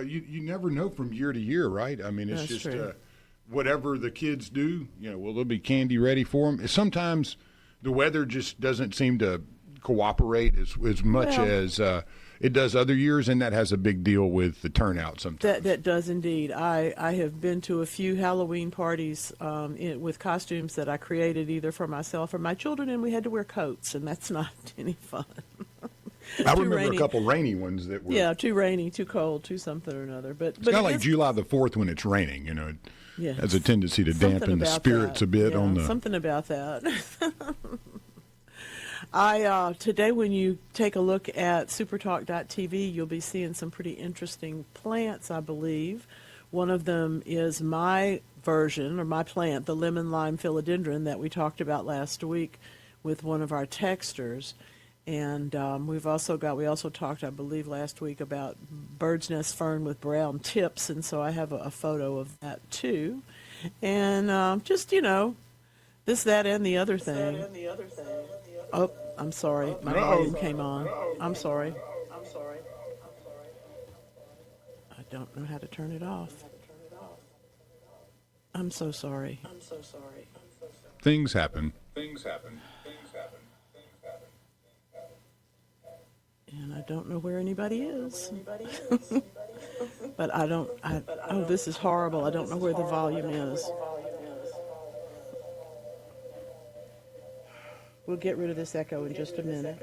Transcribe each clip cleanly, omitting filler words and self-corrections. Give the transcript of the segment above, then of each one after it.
You never know from year to year, right? I mean, it's That's just true. whatever the kids do, will there be candy ready for them? Sometimes the weather just doesn't seem to cooperate as much Well, as it does other years, and that has a big deal with the turnout sometimes. that does indeed. I have been to a few Halloween parties with costumes that I created either for myself or my children, and we had to wear coats, and that's not any fun. I Too remember rainy. a couple rainy ones that were. Yeah, too rainy, too cold, too something or another. But It's kind of it like is, July the 4th when it's raining. It yeah, has a tendency to something dampen the about spirits that. a bit Yeah, on the. something about that. I today when you take a look at SuperTalk.tv, you'll be seeing some pretty interesting plants, I believe. One of them is my version or my plant, the lemon lime philodendron that we talked about last week with one of our texters. And we also talked, I believe, last week about bird's nest fern with brown tips, and so I have a photo of that too. And just, this, that, and the other thing. Oh, I'm sorry. My volume came on. I'm sorry. I don't know how to turn it off. I'm so sorry. Things happen. And I don't know where anybody is. But oh, this is horrible. I don't know where the volume is. We'll get rid of this echo in just a minute.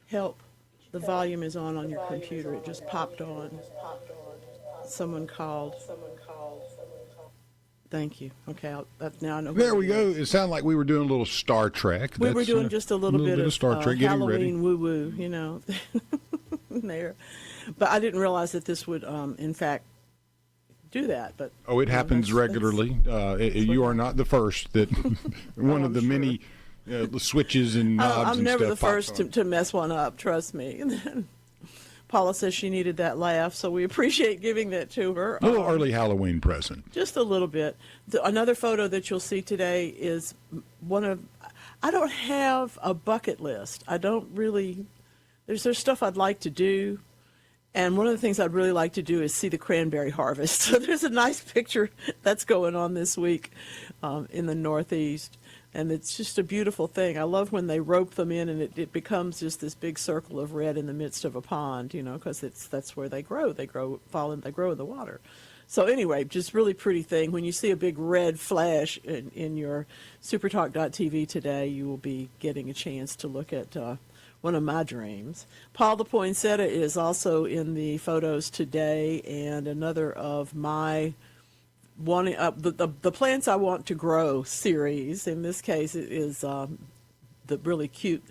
Help. The volume is on your computer. It just popped on. Someone called. Thank you. Okay, now I know. There we go. It sounded like we were doing a little Star Trek. We were doing just a little bit of Star Trek, getting ready. Halloween woo-woo, there. But I didn't realize that this would, in fact, do that. But it happens regularly. You are not the first that one of the many switches and knobs I'm and never stuff the first pops on. to mess one up, trust me. Paula says she needed that laugh, so we appreciate giving that to her. A little early Halloween present. Just a little bit. Another photo that you'll see today is I don't have a bucket list. I don't really, there's stuff I'd like to do. And one of the things I'd really like to do is see the cranberry harvest. So there's a nice picture that's going on this week in the Northeast. And it's just a beautiful thing. I love when they rope them in and it becomes just this big circle of red in the midst of a pond, because that's where they grow. They grow in the water. So anyway, just really pretty thing. When you see a big red flash in your supertalk.tv today, you will be getting a chance to look at one of my dreams. Paul the poinsettia is also in the photos today, and another of my wanting the plants I want to grow series. In this case, it is the really cute,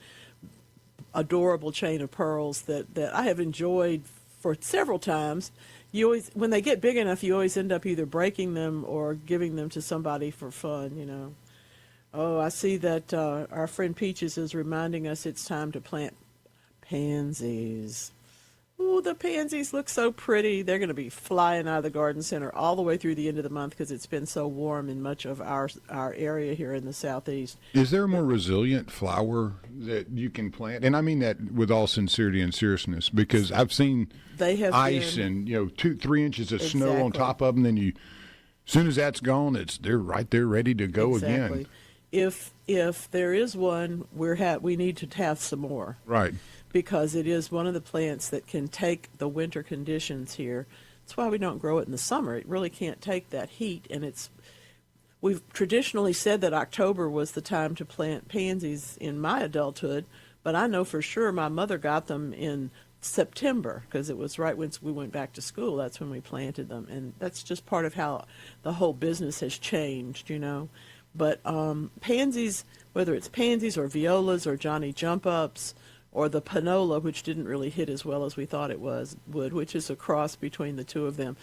adorable chain of pearls that I have enjoyed for several times. You always, when they get big enough, you always end up either breaking them or giving them to somebody for fun. Oh, I see that our friend Peaches is reminding us it's time to plant pansies. Ooh, the pansies look so pretty. They're going to be flying out of the garden center all the way through the end of the month because it's been so warm in much of our area here in the southeast. Is there a more resilient flower that you can plant? And I mean that with all sincerity and seriousness, because I've seen ice and 2-3 inches of snow on top of them. Then as soon as that's gone, they're right there ready to go again. If there is one, we need to have some more. Right. Because it is one of the plants that can take the winter conditions here. That's why we don't grow it in the summer. It really can't take that heat, and we've traditionally said that October was the time to plant pansies in my adulthood, but I know for sure my mother got them in September because it was right when we went back to school. That's when we planted them, and that's just part of how the whole business has changed, But pansies, whether it's pansies or violas or Johnny jump-ups, or the panola, which didn't really hit as well as we thought it would, which is a cross between the two of them.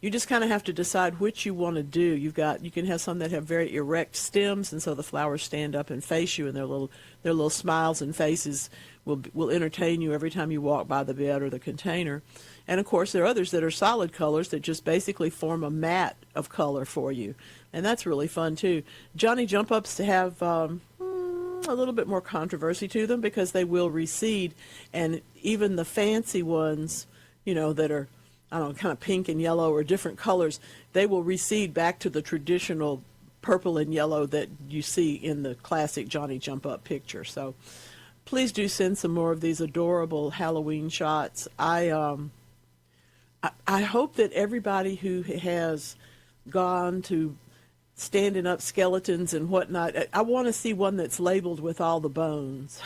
You just kind of have to decide which you want to do. You can have some that have very erect stems, and so the flowers stand up and face you, and their little smiles and faces will entertain you every time you walk by the bed or the container. And of course, there are others that are solid colors that just basically form a mat of color for you, and that's really fun too. Johnny jump ups to have a little bit more controversy to them because they will recede. And even the fancy ones, that are, I don't know, kind of pink and yellow or different colors, they will recede back to the traditional purple and yellow that you see in the classic Johnny Jump Up picture. So please do send some more of these adorable Halloween shots. I hope that everybody who has gone to standing up skeletons and whatnot, I want to see one that's labeled with all the bones.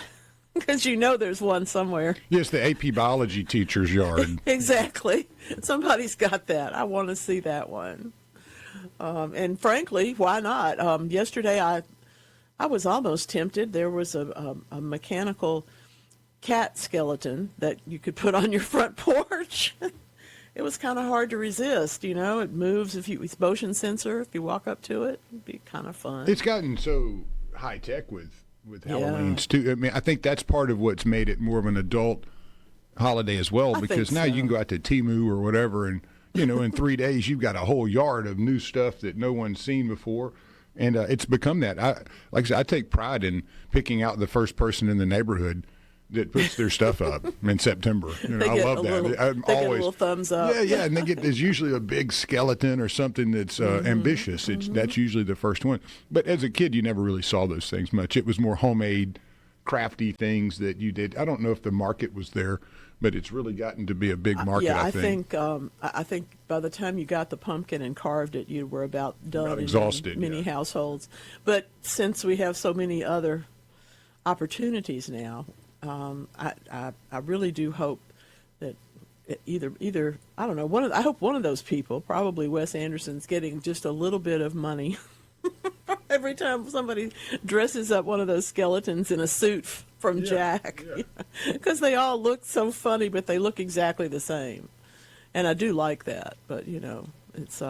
Because there's one somewhere. Yes, the AP biology teacher's yard. Exactly. Somebody's got that. I want to see that one. And frankly, why not? Yesterday, I was almost tempted. There was a mechanical cat skeleton that you could put on your front porch. It was kind of hard to resist. It moves it's motion sensor. If you walk up to it, it'd be kind of fun. It's gotten so high tech with Halloween's too. I mean, I think that's part of what's made it more of an adult holiday as well, because now you can go out to Temu or whatever, and in 3 days you've got a whole yard of new stuff that no one's seen before, and it's become that. Like I said, I take pride in picking out the first person in the neighborhood that puts their stuff up in September. I love that. They get a little thumbs up. Yeah, and there's usually a big skeleton or something that's ambitious. That's usually the first one. But as a kid, you never really saw those things much. It was more homemade, crafty things that you did. I don't know if the market was there, but it's really gotten to be a big market. I think. I think by the time you got the pumpkin and carved it, you were about done. Exhausted. In many households, but since we have so many other opportunities now. I really do hope that either I don't know, I hope one of those people, probably Wes Anderson's, getting just a little bit of money every time somebody dresses up one of those skeletons in a suit from Jack, because they all look so funny, but they look exactly the same, and I do like that. But it's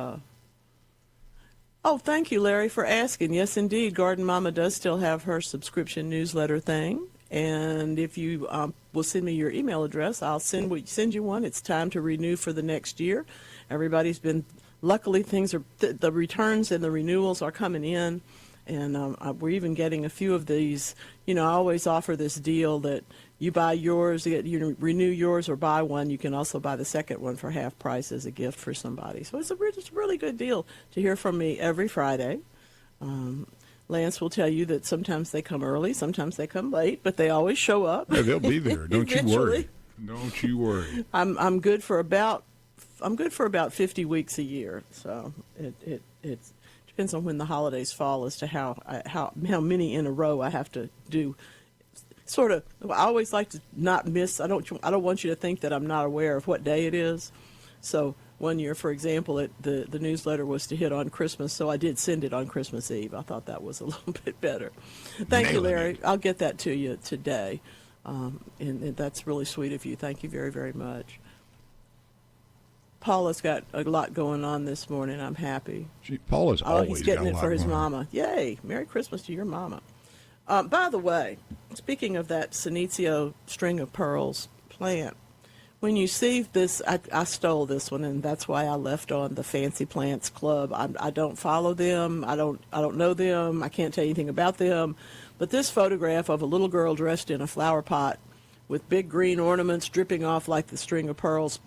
Oh, thank you, Larry, for asking. Yes, indeed, Garden Mama does still have her subscription newsletter thing. And if you will send me your email address, I'll send you one. It's time to renew for the next year. Luckily, the returns and the renewals are coming in. And we're even getting a few of these. I always offer this deal that you buy yours, you renew yours or buy one. You can also buy the second one for half price as a gift for somebody. So it's a really good deal to hear from me every Friday. Lance will tell you that sometimes they come early, sometimes they come late, but they always show up. Yeah, they'll be there. Don't you worry. Don't you worry. I'm good for about 50 weeks a year. So it depends on when the holidays fall as to how many in a row I have to do. Sort of, I always like to not miss. I don't want you to think that I'm not aware of what day it is. So one year, for example, the newsletter was to hit on Christmas, so I did send it on Christmas Eve. I thought that was a little bit better. Thank you, Larry. I'll get that to you today, and that's really sweet of you. Thank you very, very much. Paula's got a lot going on this morning. I'm happy. Paula's always he's getting got a it for lot his going on. mama. Yay! Merry Christmas to your mama. By the way, speaking of that Senecio string of pearls plant, when you see this, I stole this one, and that's why I left on the Fancy Plants Club. I don't follow them. I don't know them. I can't tell you anything about them. But this photograph of a little girl dressed in a flower pot with big green ornaments dripping off like the string of pearls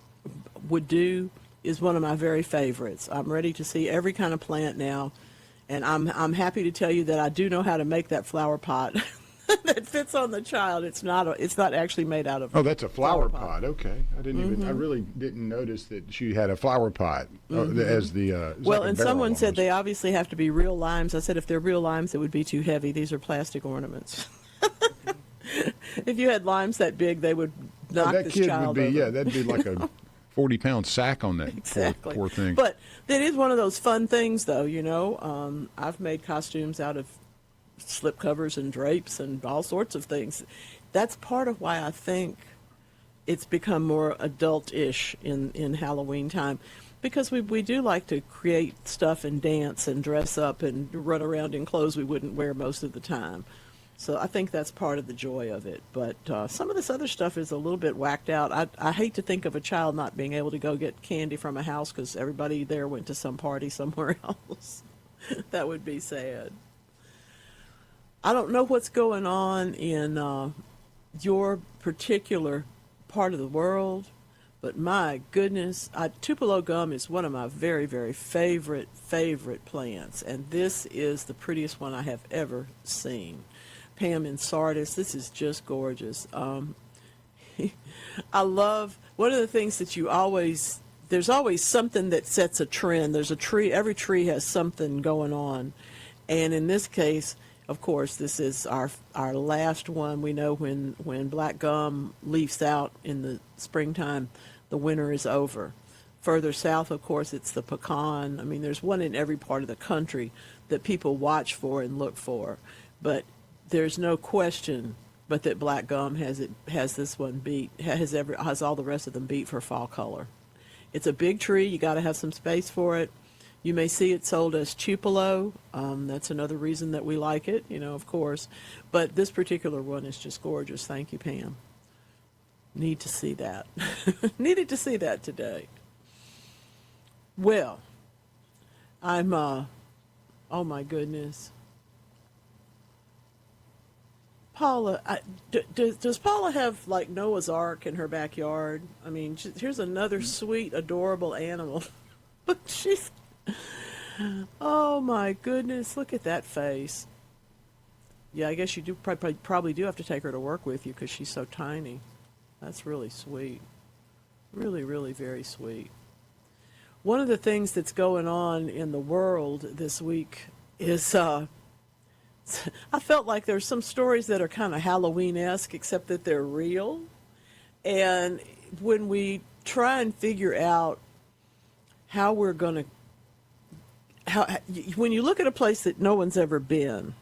would do is one of my very favorites. I'm ready to see every kind of plant now, and I'm happy to tell you that I do know how to make that flower pot. That fits on the child. It's not actually made out of. Oh, that's a flower pot. Okay, I really didn't notice that she had a flower pot as the. Well, and someone said they obviously have to be real limes. I said if they're real limes, it would be too heavy. These are plastic ornaments. If you had limes that big, they would knock this child over. Yeah, that'd be like a 40-pound sack on that exactly. poor thing. But that is one of those fun things, though. I've made costumes out of slip covers and drapes and all sorts of things. That's part of why I think it's become more adult-ish in Halloween time, because we do like to create stuff and dance and dress up and run around in clothes we wouldn't wear most of the time. So I think that's part of the joy of it. But some of this other stuff is a little bit whacked out. I hate to think of a child not being able to go get candy from a house because everybody there went to some party somewhere else. That would be sad. I don't know what's going on in your particular part of the world, but my goodness, Tupelo gum is one of my very, very favorite plants, and this is the prettiest one I have ever seen. Pam in Sardis, this is just gorgeous. I love, one of the things that there's always something that sets a trend. There's a tree, every tree has something going on, and in this case, of course, this is our last one. We know when black gum leaves out in the springtime, the winter is over. Further south, of course, it's the pecan. I mean, there's one in every part of the country that people watch for and look for. But there's no question but that black gum has this one beat, has all the rest of them beat for fall color. It's a big tree. You got to have some space for it. You may see it sold as Tupelo. That's another reason that we like it, of course. But this particular one is just gorgeous. Thank you, Pam. Need to see that. Needed to see that today. Well, I'm, oh my goodness. Paula, does Paula have like Noah's Ark in her backyard? I mean, here's another sweet, adorable animal. Oh my goodness, look at that face. Yeah, I guess you do probably do have to take her to work with you because she's so tiny. That's really sweet. Really, really very sweet. One of the things that's going on in the world this week is I felt like there's some stories that are kind of Halloween-esque, except that they're real. And when we try and figure out how we're going to, when you look at a place that no one's ever been,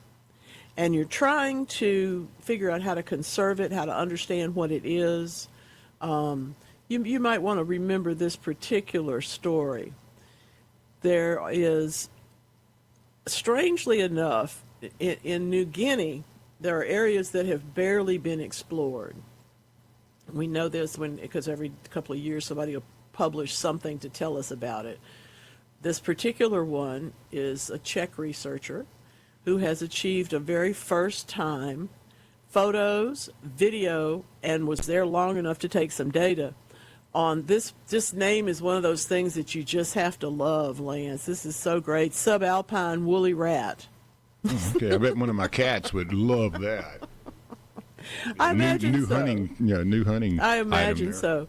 and you're trying to figure out how to conserve it, how to understand what it is, you might want to remember this particular story. There is, strangely enough, in New Guinea, there are areas that have barely been explored. We know this because every couple of years somebody will publish something to tell us about it. This particular one is a Czech researcher who has achieved a very first time photos, video, and was there long enough to take some data on this. This name is one of those things that you just have to love, Lance. This is so great. Subalpine woolly rat. Okay, I bet one of my cats would love that. I imagine new so. New hunting. I imagine so.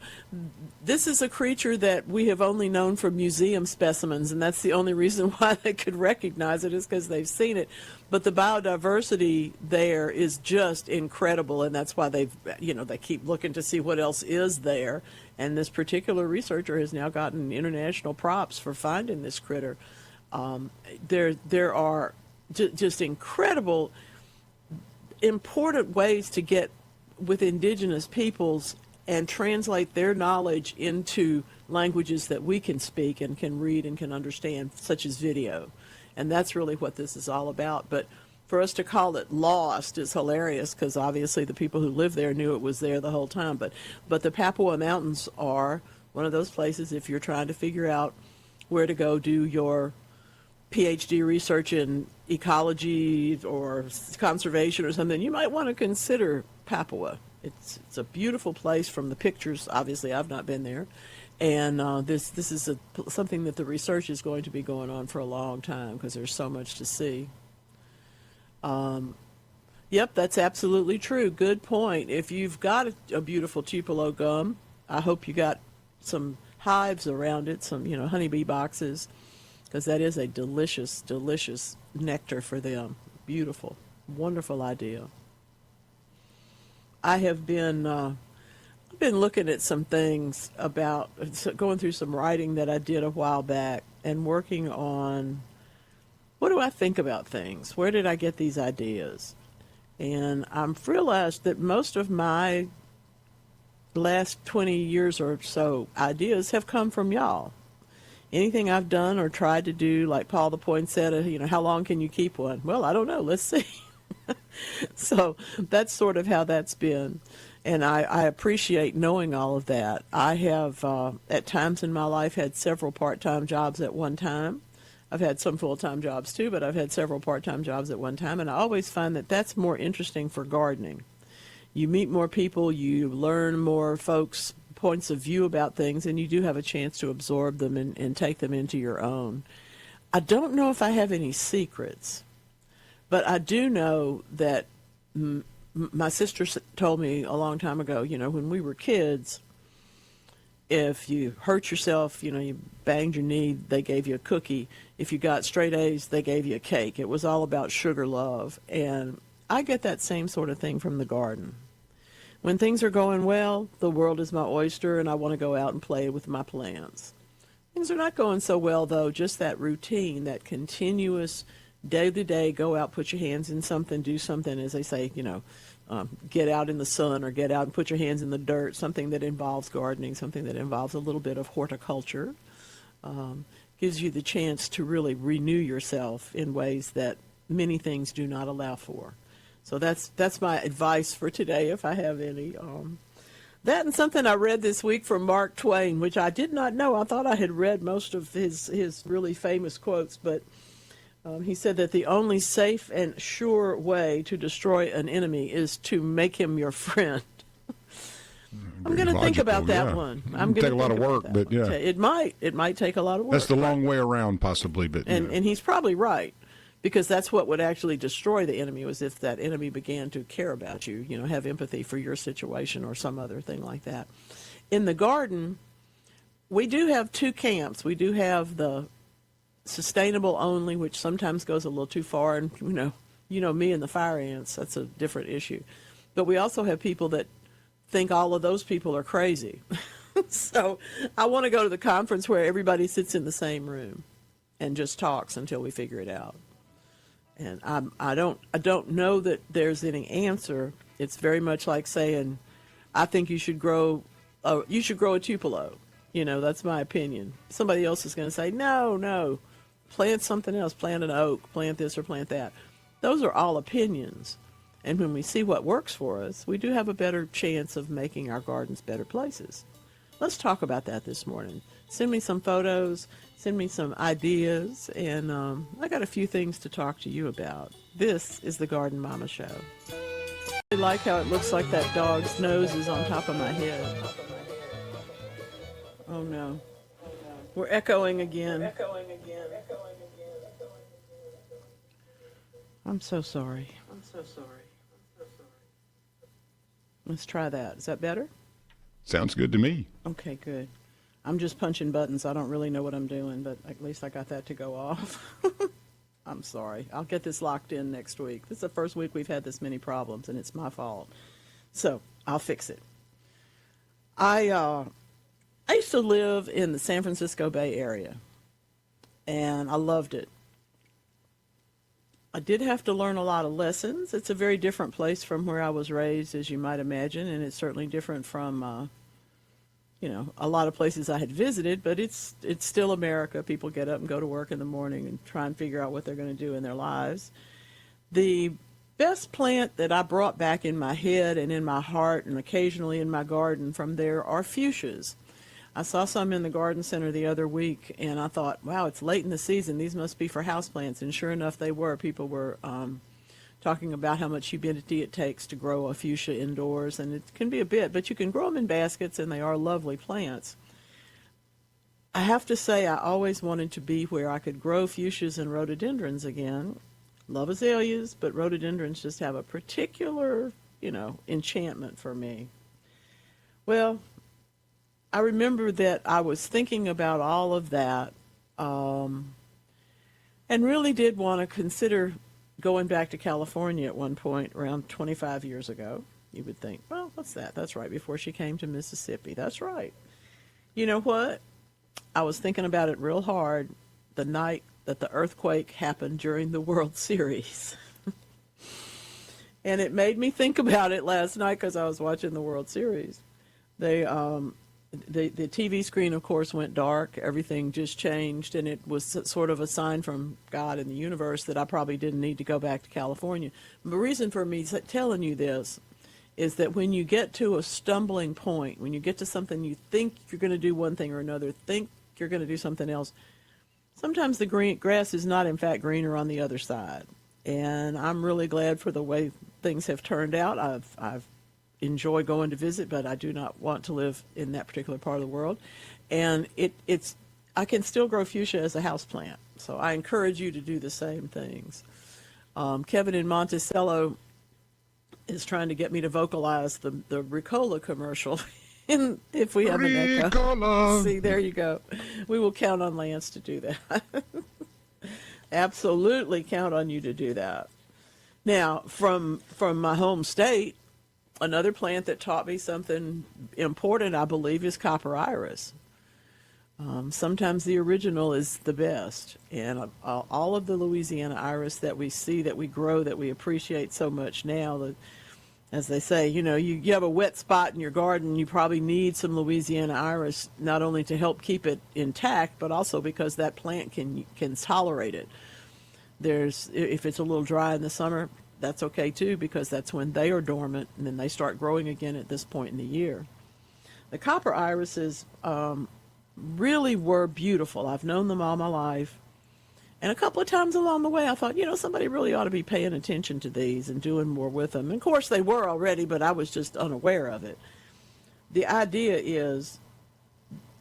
This is a creature that we have only known from museum specimens, and that's the only reason why they could recognize it is because they've seen it. But the biodiversity there is just incredible, and that's why they keep looking to see what else is there. And this particular researcher has now gotten international props for finding this critter. There are just incredible, important ways to get with indigenous peoples and translate their knowledge into languages that we can speak and can read and can understand, such as video. And that's really what this is all about. But for us to call it lost is hilarious because obviously the people who live there knew it was there the whole time. But the Papua Mountains are one of those places, if you're trying to figure out where to go do your PhD research in ecology or conservation or something, you might want to consider Papua. It's a beautiful place from the pictures. Obviously, I've not been there. And this is something that the research is going to be going on for a long time because there's so much to see. Yep, that's absolutely true. Good point. If you've got a beautiful Tupelo gum, I hope you got some hives around it, some honeybee boxes, because that is a delicious, delicious nectar for them. Beautiful, wonderful idea. I have been looking at some things about going through some writing that I did a while back and working on what do I think about things? Where did I get these ideas? And I've realized that most of my last 20 years or so ideas have come from y'all. Anything I've done or tried to do, like Paul the Poinsettia, how long can you keep one? Well, I don't know. Let's see. So that's sort of how that's been. And I appreciate knowing all of that. I have, at times in my life, had several part-time jobs at one time. I've had some full-time jobs too, but I've had several part-time jobs at one time, and I always find that that's more interesting for gardening. You meet more people, you learn more folks' points of view about things, and you do have a chance to absorb them and take them into your own. I don't know if I have any secrets, but I do know that my sister told me a long time ago, when we were kids, if you hurt yourself, you banged your knee, they gave you a cookie. If you got straight A's, they gave you a cake. It was all about sugar love. And I get that same sort of thing from the garden. When things are going well, the world is my oyster, and I want to go out and play with my plants. Things are not going so well, though, just that routine, that continuous day-to-day, go out, put your hands in something, do something, as they say, get out in the sun or get out and put your hands in the dirt, something that involves gardening, something that involves a little bit of horticulture, gives you the chance to really renew yourself in ways that many things do not allow for. So that's my advice for today, if I have any. That and something I read this week from Mark Twain, which I did not know. I thought I had read most of his really famous quotes, but he said that the only safe and sure way to destroy an enemy is to make him your friend. I'm going to think about that one. I'm going to take a lot of work, but yeah, it might take a lot of work. That's the long way around, possibly, but and he's probably right, because that's what would actually destroy the enemy, was if that enemy began to care about you, have empathy for your situation or some other thing like that. In the garden, we do have two camps. We do have the sustainable only, which sometimes goes a little too far, and me and the fire ants, that's a different issue. But we also have people that think all of those people are crazy. So I want to go to the conference where everybody sits in the same room and just talks until we figure it out. And I don't know that there's any answer. It's very much like saying, I think you should grow a tupelo. That's my opinion. Somebody else is going to say, no, plant something else, plant an oak, plant this or plant that. Those are all opinions. And when we see what works for us, we do have a better chance of making our gardens better places. Let's talk about that this morning. Send me some photos, send me some ideas, and I got a few things to talk to you about. This is the Garden Mama Show. I really like how it looks like that dog's nose is on top of my head. Oh no. We're echoing again. I'm so sorry. Let's try that. Is that better? Sounds good to me. Okay, good. I'm just punching buttons. I don't really know what I'm doing, but at least I got that to go off. I'm sorry. I'll get this locked in next week. This is the first week we've had this many problems, and it's my fault. So I'll fix it. I used to live in the San Francisco Bay Area, and I loved it. I did have to learn a lot of lessons. It's a very different place from where I was raised, as you might imagine, and it's certainly different from, a lot of places I had visited, but it's still America. People get up and go to work in the morning and try and figure out what they're going to do in their lives. The best plant that I brought back in my head and in my heart and occasionally in my garden from there are fuchsias. I saw some in the garden center the other week, and I thought, wow, it's late in the season. These must be for houseplants. And sure enough, they were. People were talking about how much humidity it takes to grow a fuchsia indoors, and it can be a bit, but you can grow them in baskets, and they are lovely plants. I have to say, I always wanted to be where I could grow fuchsias and rhododendrons again. Love azaleas, but rhododendrons just have a particular, enchantment for me. Well, I remember that I was thinking about all of that and really did want to consider going back to California at one point around 25 years ago. You would think, well, what's that? That's right before she came to Mississippi. That's right. You know what? I was thinking about it real hard the night that the earthquake happened during the World Series. And it made me think about it last night because I was watching the World Series. The TV screen, of course, went dark. Everything just changed, and it was sort of a sign from God and the universe that I probably didn't need to go back to California. The reason for me telling you this is that when you get to a stumbling point, when you get to something you think you're going to do one thing or another, think you're going to do something else, sometimes the green grass is not in fact greener on the other side. And I'm really glad for the way things have turned out. I've enjoyed going to visit, but I do not want to live in that particular part of the world. And it's I can still grow fuchsia as a house plant. So I encourage you to do the same things. Kevin in Monticello is trying to get me to vocalize the Ricola commercial. And if we have an echo, see, there you go. We will count on Lance to do that. Absolutely count on you to do that. Now, from my home state, another plant that taught me something important, I believe, is copper iris. Sometimes the original is the best. And all of the Louisiana iris that we see, that we grow, that we appreciate so much now, as they say, you have a wet spot in your garden, you probably need some Louisiana iris, not only to help keep it intact, but also because that plant can tolerate it. If it's a little dry in the summer, that's okay too, because that's when they are dormant, and then they start growing again at this point in the year. The copper irises really were beautiful. I've known them all my life. And a couple of times along the way, I thought, somebody really ought to be paying attention to these and doing more with them. And of course, they were already, but I was just unaware of it. The idea is,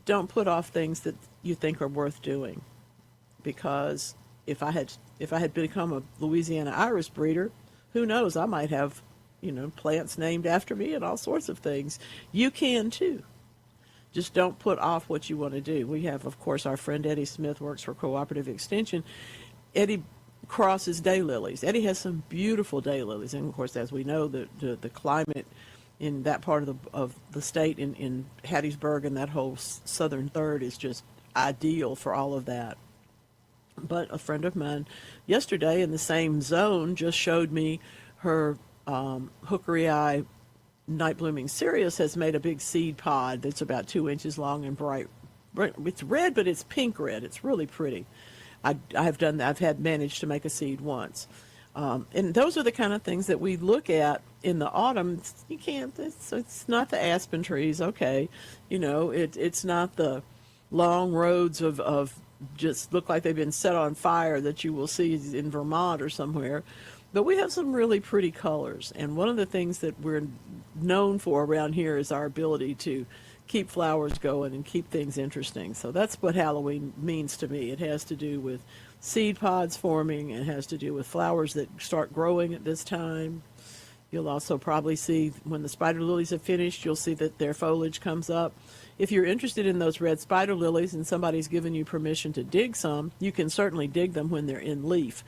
don't put off things that you think are worth doing. Because if I had become a Louisiana iris breeder, who knows, I might have, plants named after me and all sorts of things. You can too. Just don't put off what you want to do. We have, of course, our friend Eddie Smith works for Cooperative Extension. Eddie crosses daylilies. Eddie has some beautiful daylilies. And, of course, as we know, the climate in that part of the state, in Hattiesburg and that whole southern third, is just ideal for all of that. But a friend of mine yesterday in the same zone just showed me her hookery eye night blooming cereus has made a big seed pod that's about 2 inches long and bright. It's red, but it's pink red. It's really pretty. I've done that. I've managed to make a seed once. And those are the kind of things that we look at in the autumn. You can't, it's not the aspen trees, okay. It's not the long roads of just look like they've been set on fire that you will see in Vermont or somewhere. But we have some really pretty colors. And one of the things that we're known for around here is our ability to keep flowers going and keep things interesting. So that's what Halloween means to me. It has to do with seed pods forming. It has to do with flowers that start growing at this time. You'll also probably see when the spider lilies have finished, you'll see that their foliage comes up. If you're interested in those red spider lilies and somebody's given you permission to dig some, you can certainly dig them when they're in leaf.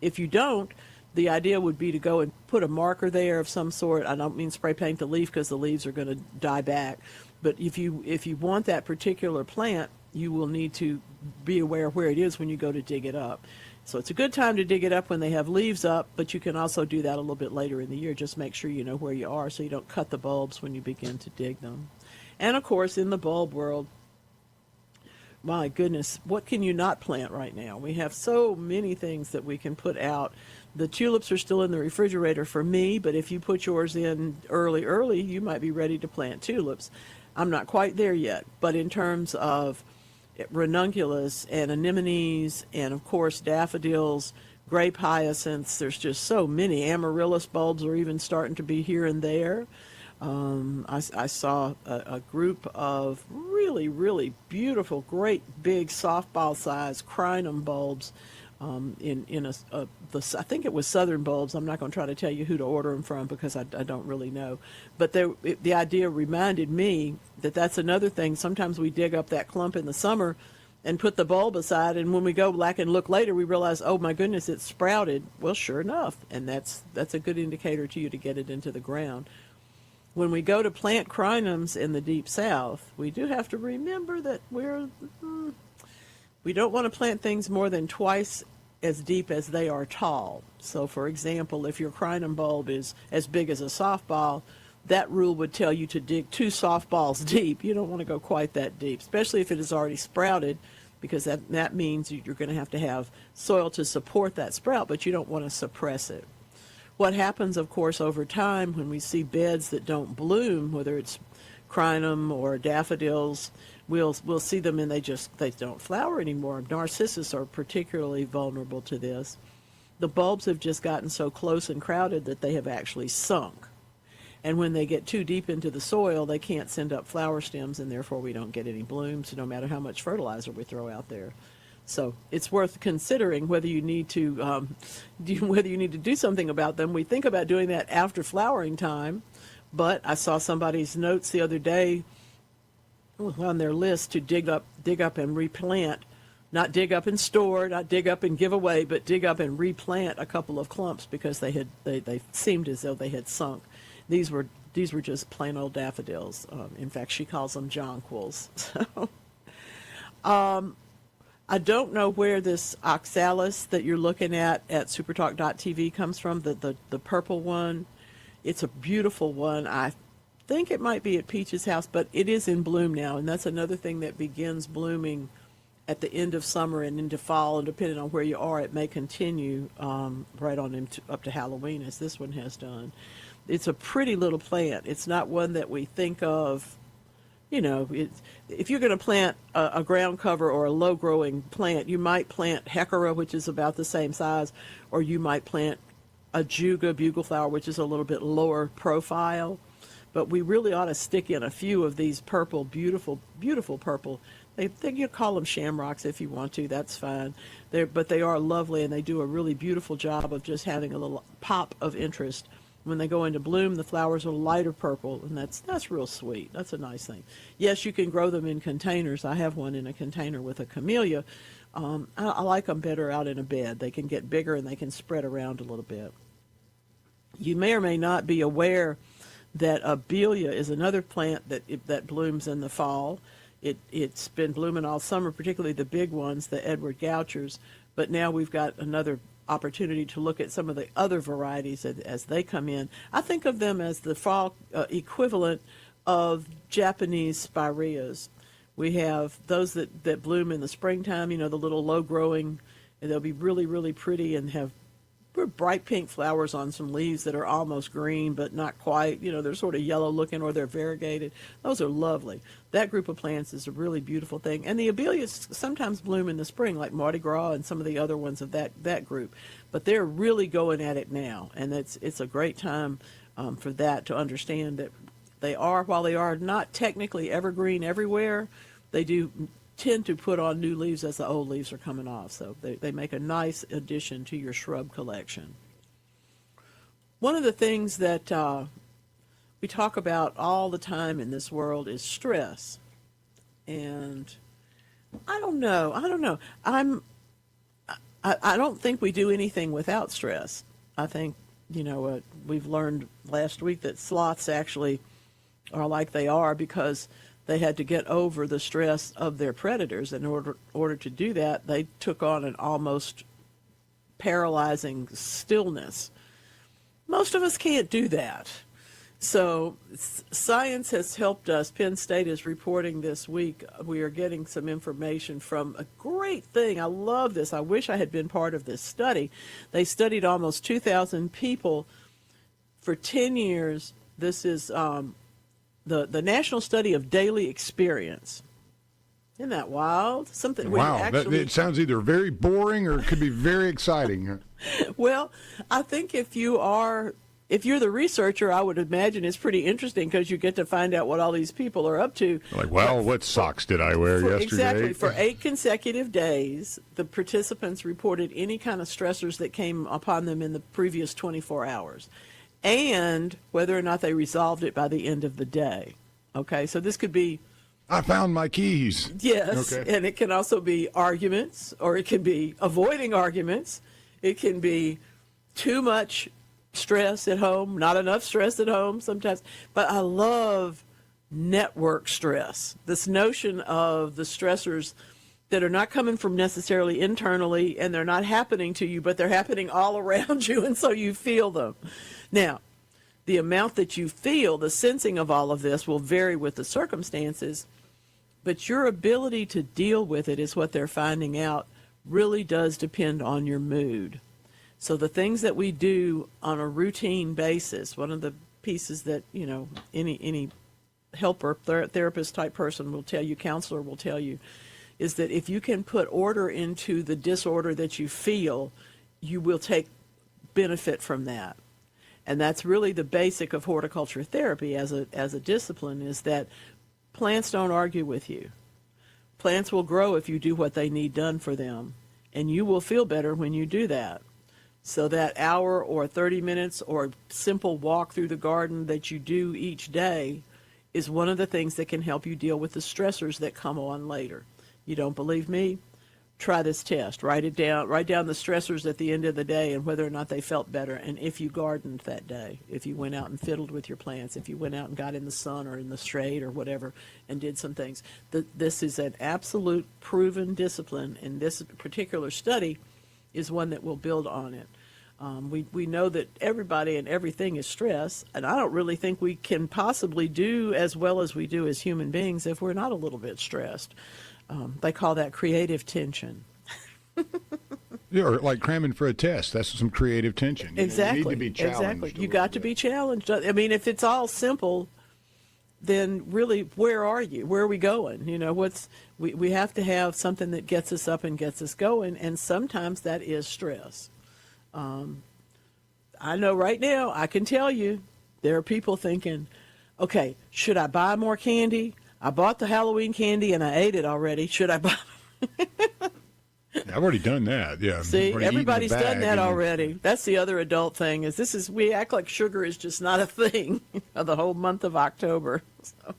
If you don't, the idea would be to go and put a marker there of some sort. I don't mean spray paint the leaf because the leaves are going to die back. But if you want that particular plant, you will need to be aware of where it is when you go to dig it up. So it's a good time to dig it up when they have leaves up, but you can also do that a little bit later in the year. Just make sure you know where you are so you don't cut the bulbs when you begin to dig them. And, of course, in the bulb world, my goodness, what can you not plant right now? We have so many things that we can put out. The tulips are still in the refrigerator for me, but if you put yours in early, you might be ready to plant tulips. I'm not quite there yet, but in terms of ranunculus and anemones and, of course, daffodils, grape hyacinths, there's just so many. Amaryllis bulbs are even starting to be here and there. I saw a group of really, really beautiful, great big softball-sized crinum bulbs I think it was Southern Bulbs. I'm not going to try to tell you who to order them from because I don't really know. But the idea reminded me that that's another thing. Sometimes we dig up that clump in the summer and put the bulb aside, and when we go back and look later, we realize, oh my goodness, it's sprouted. Well, sure enough, and that's a good indicator to you to get it into the ground. When we go to plant crinums in the Deep South, we do have to remember that we don't want to plant things more than twice as deep as they are tall. So, for example, if your crinum bulb is as big as a softball, that rule would tell you to dig 2 softballs deep. You don't want to go quite that deep, especially if it has already sprouted, because that means you're going to have soil to support that sprout, but you don't want to suppress it. What happens, of course, over time when we see beds that don't bloom, whether it's crinum or daffodils, we'll see them and they don't flower anymore. Narcissus are particularly vulnerable to this. The bulbs have just gotten so close and crowded that they have actually sunk. And when they get too deep into the soil, they can't send up flower stems, and therefore we don't get any blooms, no matter how much fertilizer we throw out there. So it's worth considering whether you need to do something about them. We think about doing that after flowering time, but I saw somebody's notes the other day on their list to dig up and replant. Not dig up and store, not dig up and give away, but dig up and replant a couple of clumps because they seemed as though they had sunk. These were just plain old daffodils. In fact, she calls them jonquils. So, I don't know where this oxalis that you're looking at supertalk.tv comes from, the purple one. It's a beautiful one. I think it might be at Peach's house, but it is in bloom now, and that's another thing that begins blooming at the end of summer and into fall, and depending on where you are, it may continue right on up to Halloween, as this one has done. It's a pretty little plant. It's not one that we think of, if you're going to plant a ground cover or a low-growing plant, you might plant hecora, which is about the same size, or you might plant a juga bugle flower, which is a little bit lower profile. But we really ought to stick in a few of these purple, beautiful, beautiful purple. They you call them shamrocks if you want to. That's fine. But they are lovely, and they do a really beautiful job of just having a little pop of interest. When they go into bloom, the flowers are lighter purple, and that's real sweet. That's a nice thing. Yes, you can grow them in containers. I have one in a container with a camellia. I like them better out in a bed. They can get bigger, and they can spread around a little bit. You may or may not be aware that abelia is another plant that blooms in the fall. It's been blooming all summer, particularly the big ones, the Edward Gouchers, but now we've got another opportunity to look at some of the other varieties as they come in. I think of them as the fall equivalent of Japanese spireas. We have those that bloom in the springtime, the little low-growing, and they'll be really, really pretty and have bright pink flowers on some leaves that are almost green but not quite. They're sort of yellow looking, or they're variegated. Those are lovely. That group of plants is a really beautiful thing. And the abelias sometimes bloom in the spring, like Mardi Gras and some of the other ones of that group. But they're really going at it now, and it's a great time for that, to understand that while they are not technically evergreen everywhere, they do tend to put on new leaves as the old leaves are coming off. So they make a nice addition to your shrub collection. One of the things that we talk about all the time in this world is stress. And I don't know. I don't think we do anything without stress. I think, we've learned last week that sloths actually are like they are because they had to get over the stress of their predators. In order to do that, they took on an almost paralyzing stillness. Most of us can't do that. So science has helped us. Penn State is reporting this week. We are getting some information from a great thing. I love this. I wish I had been part of this study. They studied almost 2,000 people for 10 years. This is the National Study of Daily Experience. Isn't that wild? Wow, it sounds either very boring or it could be very exciting. Well, I think if you're the researcher, I would imagine it's pretty interesting because you get to find out what all these people are up to. Like, what socks did I wear yesterday? Exactly. For 8 consecutive days, the participants reported any kind of stressors that came upon them in the previous 24 hours. And whether or not they resolved it by the end of the day. Okay, so this could be... I found my keys. Yes, okay. And it can also be arguments, or it can be avoiding arguments. It can be too much stress at home, not enough stress at home sometimes. But I love network stress, this notion of the stressors that are not coming from necessarily internally, and they're not happening to you, but they're happening all around you, and so you feel them. Now, the amount that you feel, the sensing of all of this will vary with the circumstances, but your ability to deal with it is what they're finding out really does depend on your mood. So the things that we do on a routine basis, one of the pieces that, any helper, therapist type person will tell you, counselor will tell you, is that if you can put order into the disorder that you feel, you will take benefit from that. And that's really the basic of horticulture therapy as a discipline, is that plants don't argue with you. Plants will grow if you do what they need done for them, and you will feel better when you do that. So that hour or 30 minutes or simple walk through the garden that you do each day is one of the things that can help you deal with the stressors that come on later. You don't believe me? Try this test. Write it down. Write down the stressors at the end of the day and whether or not they felt better. And if you gardened that day, if you went out and fiddled with your plants, if you went out and got in the sun or in the shade or whatever and did some things. This is an absolute proven discipline, and this particular study is one that will build on it. We know that everybody and everything is stress, and I don't really think we can possibly do as well as we do as human beings if we're not a little bit stressed. They call that creative tension. Yeah, or like cramming for a test. That's some creative tension. Exactly. You need to be challenged. Exactly. You got to be challenged. I mean, if it's all simple, then really, where are you? Where are we going? We have to have something that gets us up and gets us going, and sometimes that is stress. I know right now, I can tell you, there are people thinking, okay, should I buy more candy? I bought the Halloween candy and I ate it already. Should I buy? I've already done that. Yeah. See, everybody's done that already. That's the other adult thing. We act like sugar is just not a thing the whole month of October. So,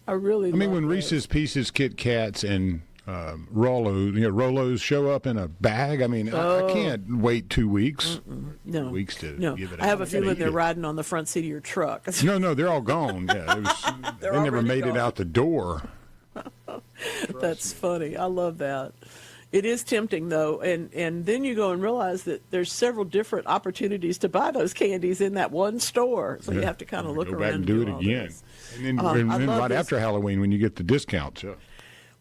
I mean, when Reese's Pieces, Kit Kats, and Rolos show up in a bag. I mean, I can't wait 2 weeks. No. Weeks to give it. I have a feeling they're riding on the front seat of your truck. No, they're all gone. Yeah, they never made it out the door. That's funny. I love that. It is tempting, though, and then you go and realize that there's several different opportunities to buy those candies in that one store. So you have to kind of look go around back and do it again. And then right after Halloween when you get the discounts. Yeah.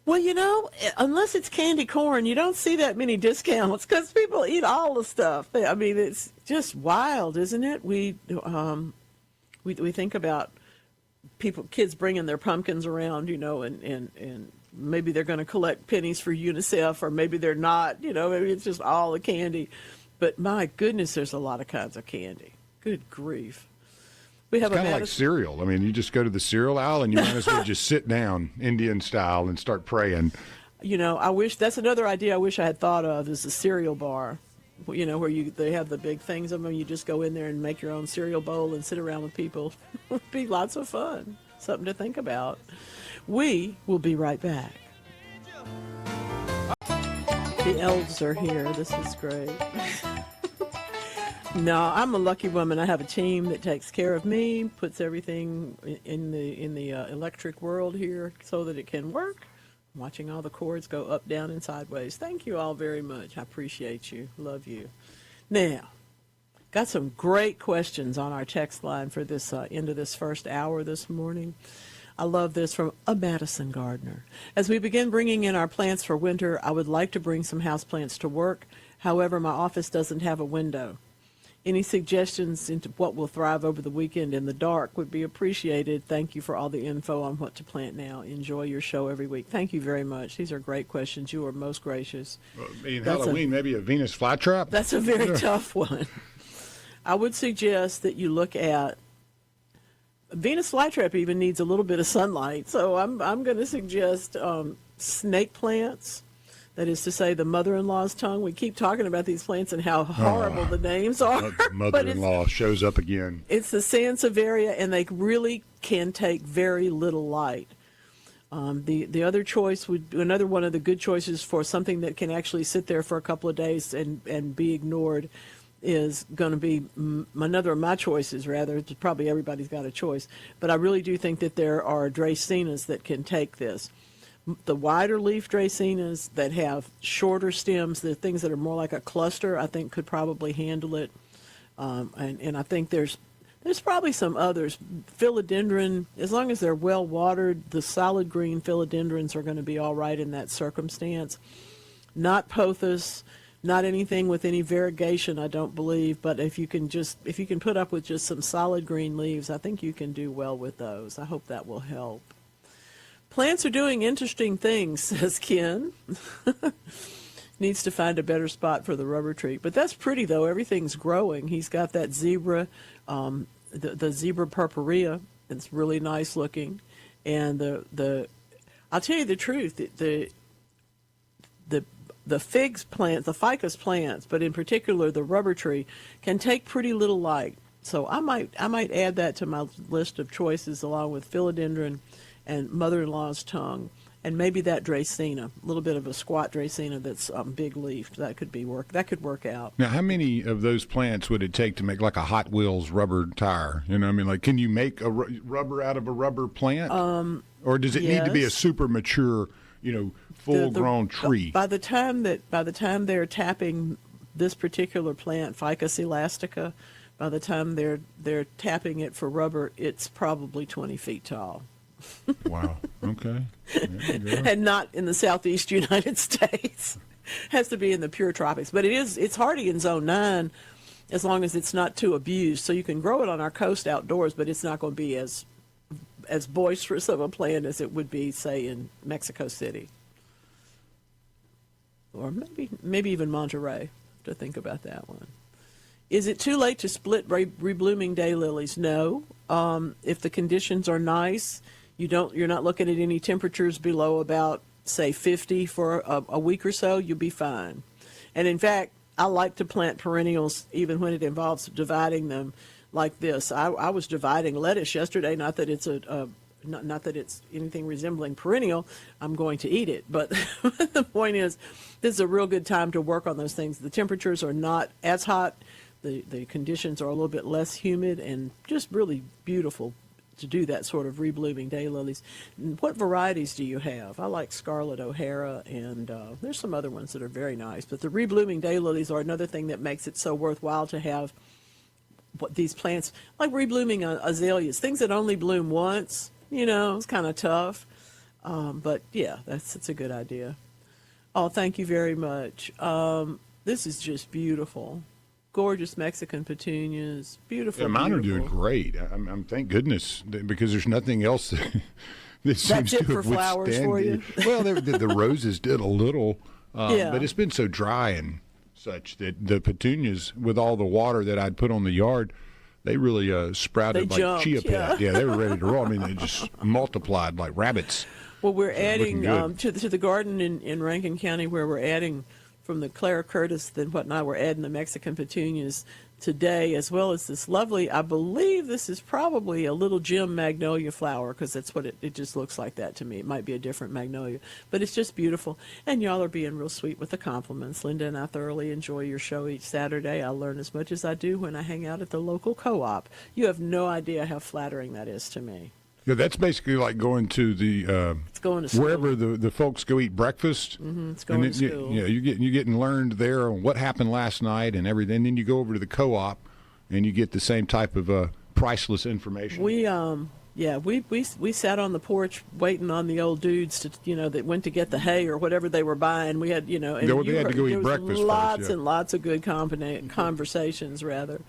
Well, unless it's candy corn, you don't see that many discounts because people eat all the stuff. I mean, it's just wild, isn't it? We think about kids bringing their pumpkins around, and maybe they're going to collect pennies for UNICEF, or maybe they're not. Maybe it's just all the candy. But my goodness, there's a lot of kinds of candy. Good grief. It's kind of like cereal. I mean, you just go to the cereal aisle and you might as well just sit down Indian style and start praying. I wish that's another idea I wish I had thought of, is the cereal bar. Where they have the big things of them. You just go in there and make your own cereal bowl and sit around with people. It would be lots of fun. Something to think about. We will be right back. The elves are here. This is great. No, I'm a lucky woman. I have a team that takes care of me, puts everything in the electric world here so that it can work. I'm watching all the cords go up, down, and sideways. Thank you all very much. I appreciate you. Love you. Now, got some great questions on our text line for this end of this first hour this morning. I love this from a Madison gardener. As we begin bringing in our plants for winter, I would like to bring some houseplants to work. However, my office doesn't have a window. Any suggestions into what will thrive over the weekend in the dark would be appreciated. Thank you for all the info on what to plant now. Enjoy your show every week. Thank you very much. These are great questions. You are most gracious. Halloween, maybe a Venus flytrap? That's a very tough one. I would suggest that you look at Venus flytrap. Even needs a little bit of sunlight, so I'm going to suggest snake plants. That is to say, the mother-in-law's tongue. We keep talking about these plants and how horrible the names are. Mother-in-law shows up again. It's the Sansevieria, and they really can take very little light. The other choice another one of the good choices for something that can actually sit there for a couple of days and be ignored is going to be another of my choices, rather. Probably everybody's got a choice. But I really do think that there are Dracaenas that can take this. The wider leaf Dracaenas that have shorter stems, the things that are more like a cluster, I think could probably handle it. And I think there's probably some others. Philodendron, as long as they're well watered, the solid green philodendrons are going to be all right in that circumstance. Not pothos, Not anything with any variegation, I don't believe, but if you can put up with just some solid green leaves, I think you can do well with those. I hope that will help. Plants are doing interesting things, says Ken. Needs to find a better spot for the rubber tree. But that's pretty, though. Everything's growing. He's got that zebra, the zebra purpurea. It's really nice looking. And I'll tell you the truth, the figs plant, the ficus plants, but in particular the rubber tree, can take pretty little light. So I might add that to my list of choices along with philodendron and mother-in-law's tongue, and maybe that Dracaena, a little bit of a squat Dracaena that's big leafed. That could work out. Now, how many of those plants would it take to make like a Hot Wheels rubber tire? You know, I mean, like, can you make a rubber out of a rubber plant, or does it need to be a super mature, full-grown tree? By the time they're tapping this particular plant, Ficus elastica, by the time they're tapping it for rubber, it's probably 20 feet tall. Wow. Okay. And not in the southeast United States. Has to be in the pure tropics. But it's hardy in zone 9 as long as it's not too abused. So you can grow it on our coast outdoors, but it's not going to be as boisterous of a plant as it would be, say, in Mexico City. Or maybe even Monterey, to think about that one. Is it too late to split reblooming daylilies? No. If the conditions are nice, you're not looking at any temperatures below about, say, 50 for a week or so, you'll be fine. And in fact, I like to plant perennials even when it involves dividing them like this. I was dividing lettuce yesterday, not that it's not that it's anything resembling perennial. I'm going to eat it. But the point is, this is a real good time to work on those things. The temperatures are not as hot. The conditions are a little bit less humid, and just really beautiful to do that sort of reblooming daylilies. What varieties do you have? I like Scarlet O'Hara, and there's some other ones that are very nice. But the reblooming daylilies are another thing that makes it so worthwhile to have these plants, like reblooming azaleas, things that only bloom once. It's kind of tough. But yeah, it's a good idea. Oh, thank you very much. This is just beautiful. Gorgeous Mexican petunias, beautiful. Yeah, mine are doing great. I'm thank goodness, because there's nothing else that seems to have flowers for you. Well, the roses did a little, but it's been so dry and such that the petunias, with all the water that I'd put on the yard, they really sprouted like jumped, chia pet. Yeah, they were ready to roll. I mean, they just multiplied like rabbits. Well, we're adding to the garden in Rankin County, where we're adding from the Clara Curtis and whatnot, we're adding the Mexican petunias today, as well as this lovely, I believe this is probably a little gem magnolia flower, because that's what it just looks like that to me. It might be a different magnolia, but it's just beautiful. And y'all are being real sweet with the compliments. Linda and I thoroughly enjoy your show each Saturday. I learn as much as I do when I hang out at the local co-op. You have no idea how flattering that is to me. Yeah, that's basically like going to it's going to school. Wherever the folks go eat breakfast. It's going to school. You're getting learned there on what happened last night and everything. And then you go over to the co-op, and you get the same type of priceless information. We sat on the porch waiting on the old dudes to that went to get the hay or whatever they were buying. We had and they had to go eat breakfast. Lots and lots of good conversations rather.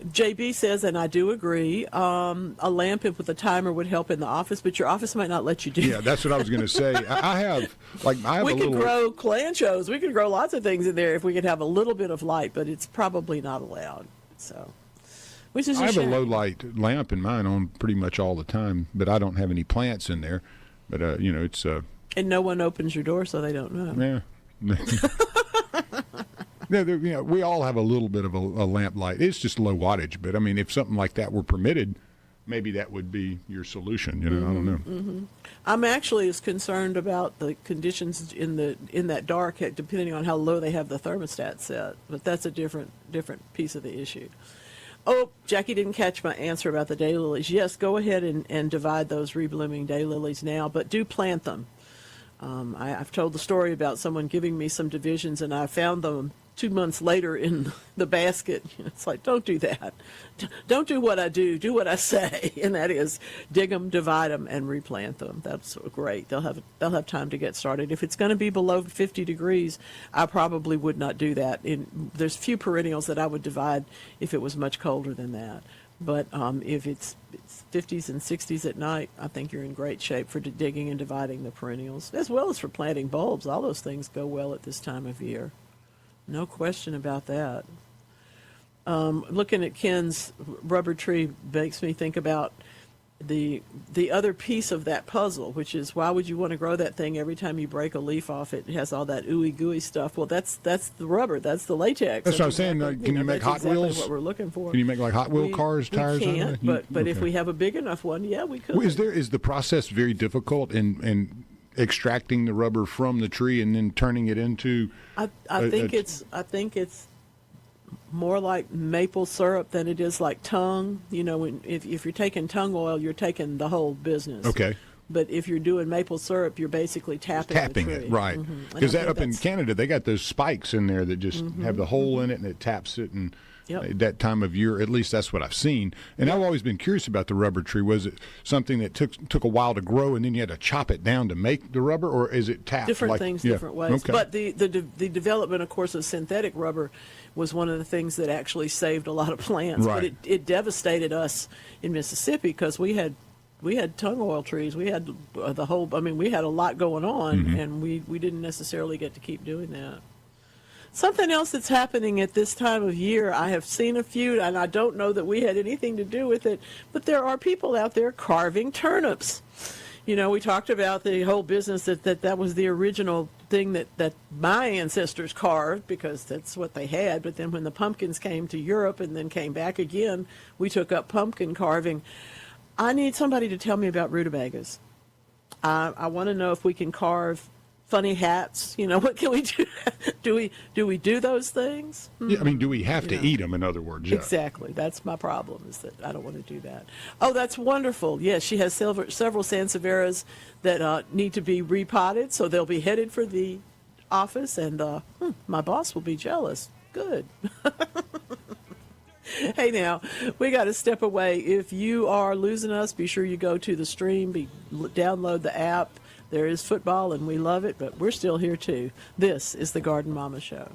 JB says, and I do agree, a lamp with a timer would help in the office, but your office might not let you do that. Yeah, that's what I was going to say. I have we could grow clanchos. We could grow lots of things in there if we could have a little bit of light, but it's probably not allowed. So, which is I have a low light lamp in mine on pretty much all the time, but I don't have any plants in there. But it's and no one opens your door, so they don't know. Yeah. We all have a little bit of a lamp light. It's just low wattage, but I mean, if something like that were permitted, maybe that would be your solution. I don't know. Mm-hmm. I'm actually as concerned about the conditions in that dark, depending on how low they have the thermostat set. But that's a different piece of the issue. Oh, Jackie didn't catch my answer about the daylilies. Yes, go ahead and divide those reblooming daylilies now, but do plant them. I've told the story about someone giving me some divisions, and I found them 2 months later in the basket. It's like, don't do that. Don't do what I do. Do what I say, and that is dig them, divide them, and replant them. That's great. They'll have time to get started. If it's going to be below 50 degrees, I probably would not do that. There's few perennials that I would divide if it was much colder than that. But if it's 50s and 60s at night, I think you're in great shape for digging and dividing the perennials, as well as for planting bulbs. All those things go well at this time of year. No question about that. Looking at Ken's rubber tree makes me think about the other piece of that puzzle, which is, why would you want to grow that thing every time you break a leaf off it? It has all that ooey gooey stuff. Well, that's the rubber. That's the latex. That's what I was saying. Can you make Hot Wheels? What we're looking for. Can you make like Hot Wheel cars, tires? We can't, but okay. If we have a big enough one, yeah, we could. Well, is the process very difficult in extracting the rubber from the tree and then turning it into? I think it's more like maple syrup than it is like tongue. If you're taking tongue oil, you're taking the whole business. Okay. But if you're doing maple syrup, you're basically tapping the tree. It, right? Because that up in Canada, they got those spikes in there that just have the hole in it and it taps it and. Yep. That time of year, at least that's what I've seen. And I've always been curious about the rubber tree. Was it something that took a while to grow, and then you had to chop it down to make the rubber, or is it tapped? Different things, different ways. Okay. But the development, of course, of synthetic rubber was one of the things that actually saved a lot of plants. Right. But it devastated us in Mississippi because we had tongue oil trees. We had we had a lot going on, and we didn't necessarily get to keep doing that. Something else that's happening at this time of year, I have seen a few, and I don't know that we had anything to do with it, but there are people out there carving turnips. We talked about the whole business that was the original thing that my ancestors carved because that's what they had, but then when the pumpkins came to Europe and then came back again, we took up pumpkin carving. I need somebody to tell me about rutabagas. I want to know if we can carve funny hats. What can we do? Do we do those things? Yeah, do we have to eat them, in other words? Yeah. Exactly. That's my problem, is that I don't want to do that. Oh, that's wonderful. Yes, she has several sansevieras that need to be repotted, so they'll be headed for the office, and my boss will be jealous. Good. Hey, now, we got to step away. If you are losing us, be sure you go to the stream, download the app. There is football, and we love it, but we're still here, too. This is the Garden Mama Show.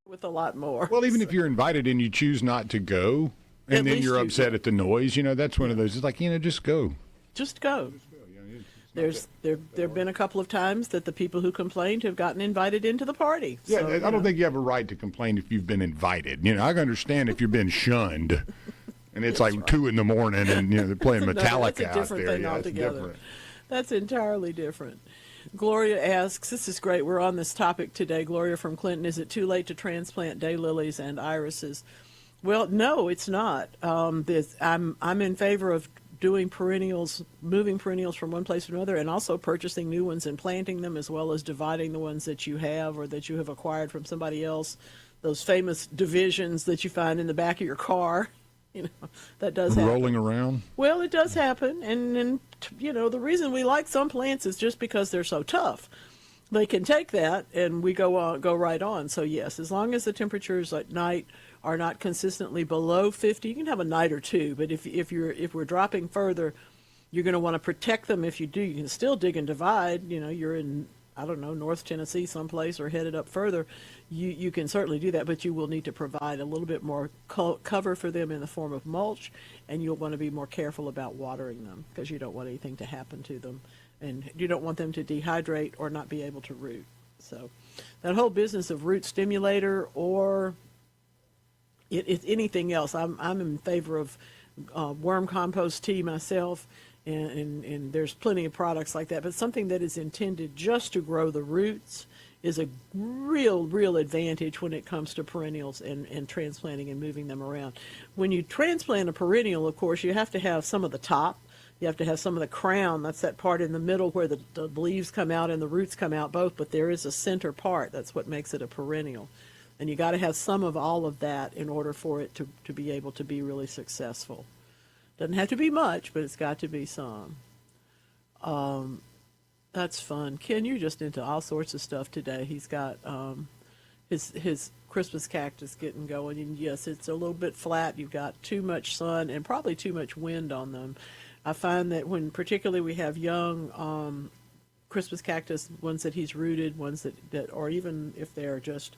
With a lot more. Well, even if you're invited and you choose not to go, and then you're upset at the noise, that's one of those. It's like, just go. Just go. There have been a couple of times that the people who complained have gotten invited into the party. Yeah, so, I don't think you have a right to complain if you've been invited. I can understand if you've been shunned. And it's like 2 a.m. and they're playing Metallica out there. Thing altogether. That's entirely different. Gloria asks, this is great. We're on this topic today. Gloria from Clinton, is it too late to transplant daylilies and irises? Well, no, it's not. I'm in favor of doing perennials, moving perennials from one place to another, and also purchasing new ones and planting them, as well as dividing the ones that you have or that you have acquired from somebody else. Those famous divisions that you find in the back of your car. That does happen. Rolling around? Well, it does happen. And the reason we like some plants is just because they're so tough. They can take that, and we go right on. So, yes, as long as the temperatures at night are not consistently below 50, you can have a night or two. But if we're dropping further, you're going to want to protect them. If you do, you can still dig and divide. You're in, I don't know, North Tennessee someplace or headed up further. You can certainly do that, but you will need to provide a little bit more cover for them in the form of mulch, and you'll want to be more careful about watering them because you don't want anything to happen to them, and you don't want them to dehydrate or not be able to root. So that whole business of root stimulator or anything else, I'm in favor of worm compost tea myself, and there's plenty of products like that, but something that is intended just to grow the roots is a real advantage when it comes to perennials and transplanting and moving them around. When you transplant a perennial, of course, you have to have some of the top. You have to have some of the crown. That's that part in the middle where the leaves come out and the roots come out both, but there is a center part. That's what makes it a perennial. And you got to have some of all of that in order for it to be able to be really successful. Doesn't have to be much, but it's got to be some. That's fun. Ken, you're just into all sorts of stuff today. He's got his Christmas cactus getting going. And yes, it's a little bit flat. You've got too much sun and probably too much wind on them. I find that when particularly we have young Christmas cactus, ones that he's rooted, ones that or even if they're just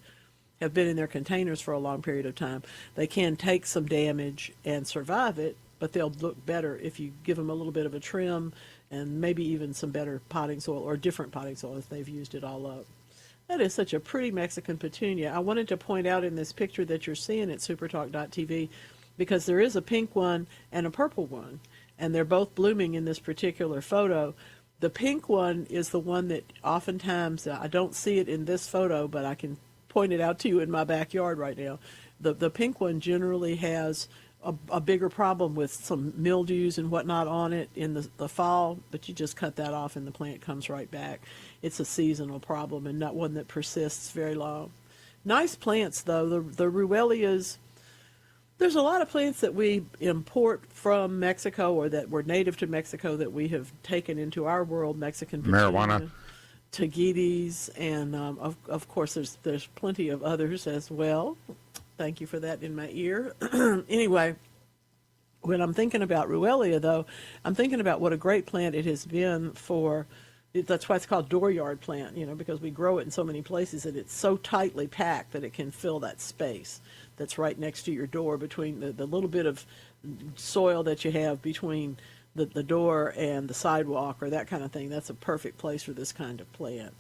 have been in their containers for a long period of time, they can take some damage and survive it, but they'll look better if you give them a little bit of a trim and maybe even some better potting soil or different potting soil if they've used it all up. That is such a pretty Mexican petunia. I wanted to point out in this picture that you're seeing at SuperTalk.tv, because there is a pink one and a purple one, and they're both blooming in this particular photo. The pink one is the one that oftentimes, I don't see it in this photo, but I can point it out to you in my backyard right now. The pink one generally has a bigger problem with some mildews and whatnot on it in the fall, but you just cut that off and the plant comes right back. It's a seasonal problem and not one that persists very long. Nice plants, though. The Ruellias, there's a lot of plants that we import from Mexico or that were native to Mexico that we have taken into our world. Mexican petunia, marijuana, tagetes, and of course there's plenty of others as well. Thank you for that in my ear. Anyway, when I'm thinking about Ruellia, though, I'm thinking about what a great plant it has been for. That's why it's called dooryard plant, because we grow it in so many places and it's so tightly packed that it can fill that space that's right next to your door between the little bit of soil that you have between the door and the sidewalk or that kind of thing. That's a perfect place for this kind of plant.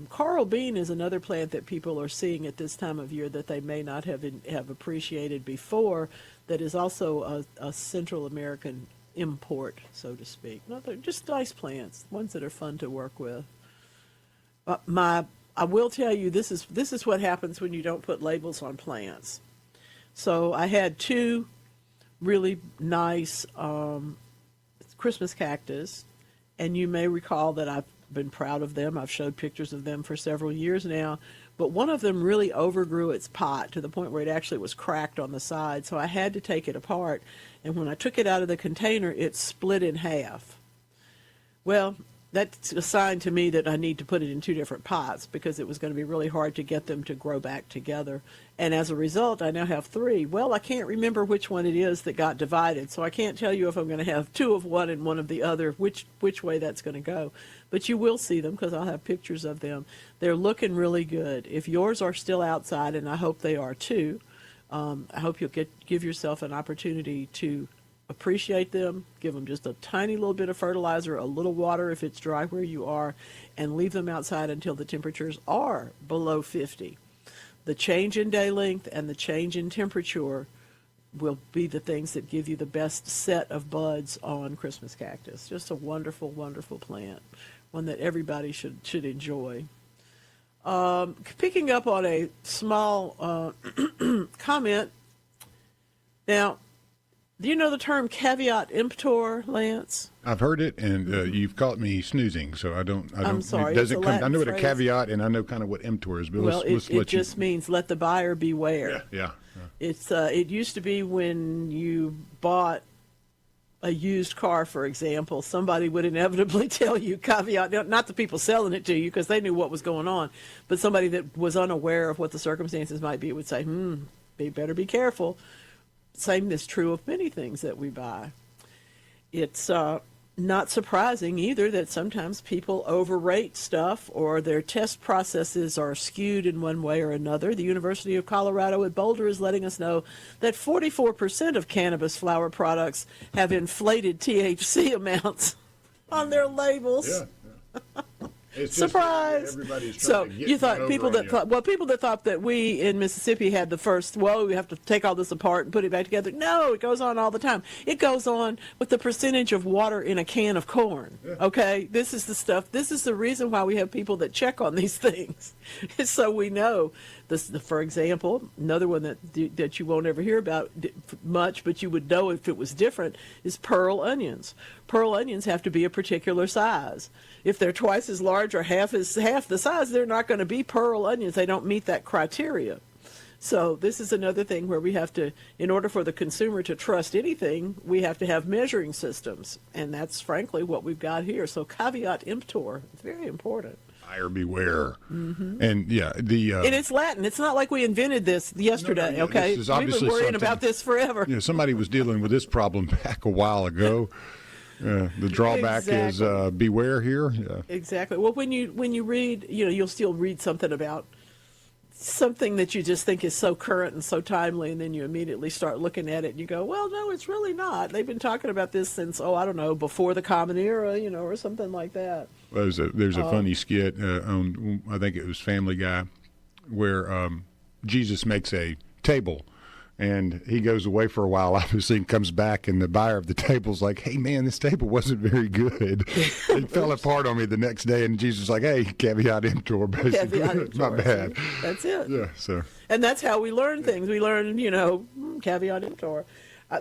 Coral bean is another plant that people are seeing at this time of year that they may not have appreciated before, that is also a Central American import, so to speak. No, they're just nice plants, ones that are fun to work with. I will tell you, this is what happens when you don't put labels on plants. So I had two really nice Christmas cactus, and you may recall that I've been proud of them. I've showed pictures of them for several years now, but one of them really overgrew its pot to the point where it actually was cracked on the side, so I had to take it apart, and when I took it out of the container, it split in half. Well, that's a sign to me that I need to put it in two different pots because it was going to be really hard to get them to grow back together. And as a result, I now have three. Well, I can't remember which one it is that got divided, so I can't tell you if I'm going to have two of one and one of the other, which way that's going to go. But you will see them because I'll have pictures of them. They're looking really good. If yours are still outside, and I hope they are too, I hope you'll give yourself an opportunity to appreciate them, give them just a tiny little bit of fertilizer, a little water if it's dry where you are, and leave them outside until the temperatures are below 50. The change in day length and the change in temperature will be the things that give you the best set of buds on Christmas cactus. Just a wonderful, wonderful plant, one that everybody should enjoy. Picking up on a small comment. Now, do you know the term caveat emptor, Lance? I've heard it, and you've caught me snoozing, so I don't. I'm sorry. It doesn't come. I know what phrase. a caveat, and I know kind of what emptor is, but well, it just means let the buyer beware. Yeah. It's it used to be when you bought a used car, for example, somebody would inevitably tell you caveat, not the people selling it to you because they knew what was going on, but somebody that was unaware of what the circumstances might be would say, better be careful. Same is true of many things that we buy. It's not surprising either that sometimes people overrate stuff or their test processes are skewed in one way or another. The University of Colorado at Boulder is letting us know that 44% of cannabis flower products have inflated THC amounts on their labels. Yeah. It's surprise! So you thought people that thought that we in Mississippi had the first. Well, we have to take all this apart and put it back together. No, it goes on all the time. It goes on with the percentage of water in a can of corn. Yeah. Okay, this is the stuff. This is the reason why we have people that check on these things, so we know. For example, another one that you won't ever hear about much, but you would know if it was different, is pearl onions. Pearl onions have to be a particular size. If they're twice as large or half the size, they're not going to be pearl onions. They don't meet that criteria. So this is another thing where we have to, in order for the consumer to trust anything, we have to have measuring systems. And that's frankly what we've got here. So caveat emptor, it's very important. Buyer beware. Mm-hmm. And yeah, and it's Latin. It's not like we invented this yesterday, okay? This is We've been worrying about this forever. Somebody was dealing with this problem back a while ago. The drawback is beware here. Yeah. Exactly. Well, when you read, you'll still read something about something that you just think is so current and so timely, and then you immediately start looking at it and you go, well, no, it's really not. They've been talking about this since, I don't know, before the Common Era, or something like that. Well, there's a funny skit on, I think it was Family Guy, where Jesus makes a table. And he goes away for a while, obviously, and comes back, and the buyer of the table's like, hey, man, this table wasn't very good. It fell apart on me the next day, and Jesus is like, hey, caveat emptor, basically. Caveat emptor. Not bad. That's it. Yeah, so. And that's how we learn things. We learn, caveat emptor.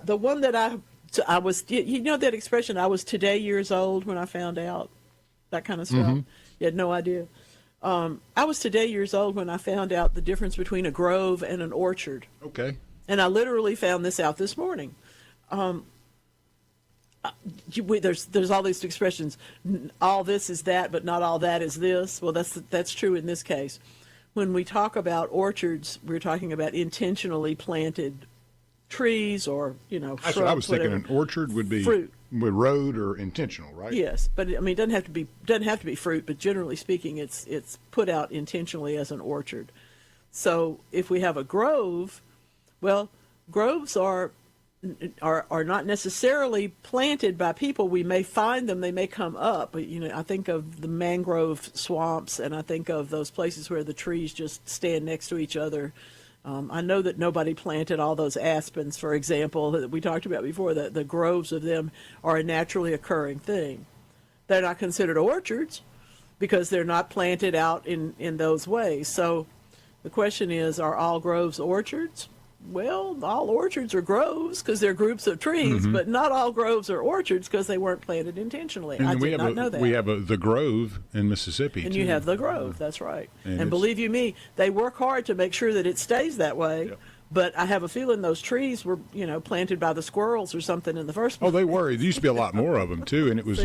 The one that I was, that expression, I was today years old when I found out, that kind of stuff. Mm-hmm. You had no idea. I was today years old when I found out the difference between a grove and an orchard. Okay. And I literally found this out this morning. There's all these expressions. All this is that, but not all that is this. Well, that's true in this case. When we talk about orchards, we're talking about intentionally planted trees or shrubs. That's what I was thinking. Whatever. An orchard would be fruit. With road or intentional, right? Yes, but I mean, it doesn't have to be fruit. But generally speaking, it's put out intentionally as an orchard. So if we have a grove. Well, groves are not necessarily planted by people. We may find them; they may come up. But, I think of the mangrove swamps, and I think of those places where the trees just stand next to each other. I know that nobody planted all those aspens, for example, that we talked about before. That the groves of them are a naturally occurring thing. They're not considered orchards because they're not planted out in those ways. So the question is, are all groves orchards? Well, all orchards are groves because they're groups of trees, but not all groves are orchards because they weren't planted intentionally. And I did not know that. We have the Grove in Mississippi, and too. You have the Grove, that's right. And believe you me, they work hard to make sure that it stays that way. Yep. But I have a feeling those trees were, planted by the squirrels or something in the first place. Oh, they were. There used to be a lot more of them, too, and it was,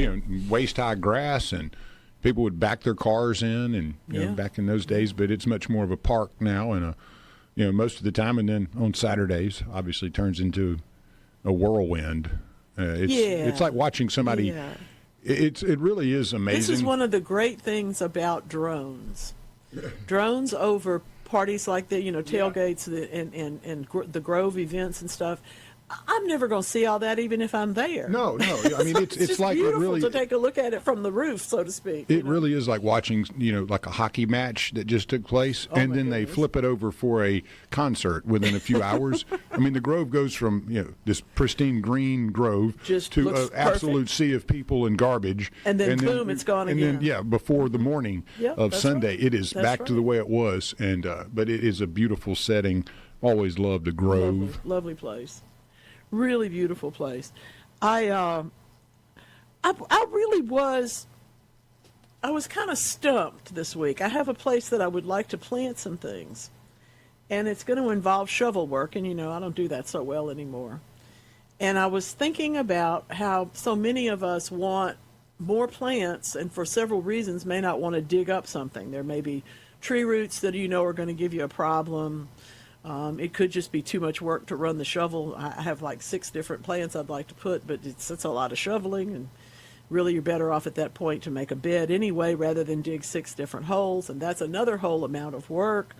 waist-high grass, and people would back their cars in, and back in those days. But it's much more of a park now, and most of the time, and then on Saturdays, obviously turns into a whirlwind. It's like watching somebody. Yeah. It really is amazing. This is one of the great things about drones. Drones over parties like the tailgates and the Grove events and stuff. I'm never going to see all that, even if I'm there. No. I mean, it's just like beautiful really to take a look at it from the roof, so to speak. It really is like watching, like a hockey match that just took place, and then they flip it over for a concert within a few hours. I mean, the Grove goes from this pristine green grove just to an absolute sea of people and garbage, and then boom, it's gone again. And then before the morning of Sunday, right. It is back to the way it was, and but it is a beautiful setting. Always loved the Grove. Lovely place. Really beautiful place. I really was. I was kind of stumped this week. I have a place that I would like to plant some things, and it's going to involve shovel work. And I don't do that so well anymore. And I was thinking about how so many of us want more plants, and for several reasons may not want to dig up something. There may be tree roots that are going to give you a problem. It could just be too much work to run the shovel. I have like 6 different plants I'd like to put, but it's a lot of shoveling, and really you're better off at that point to make a bed anyway rather than dig 6 different holes, and that's another whole amount of work.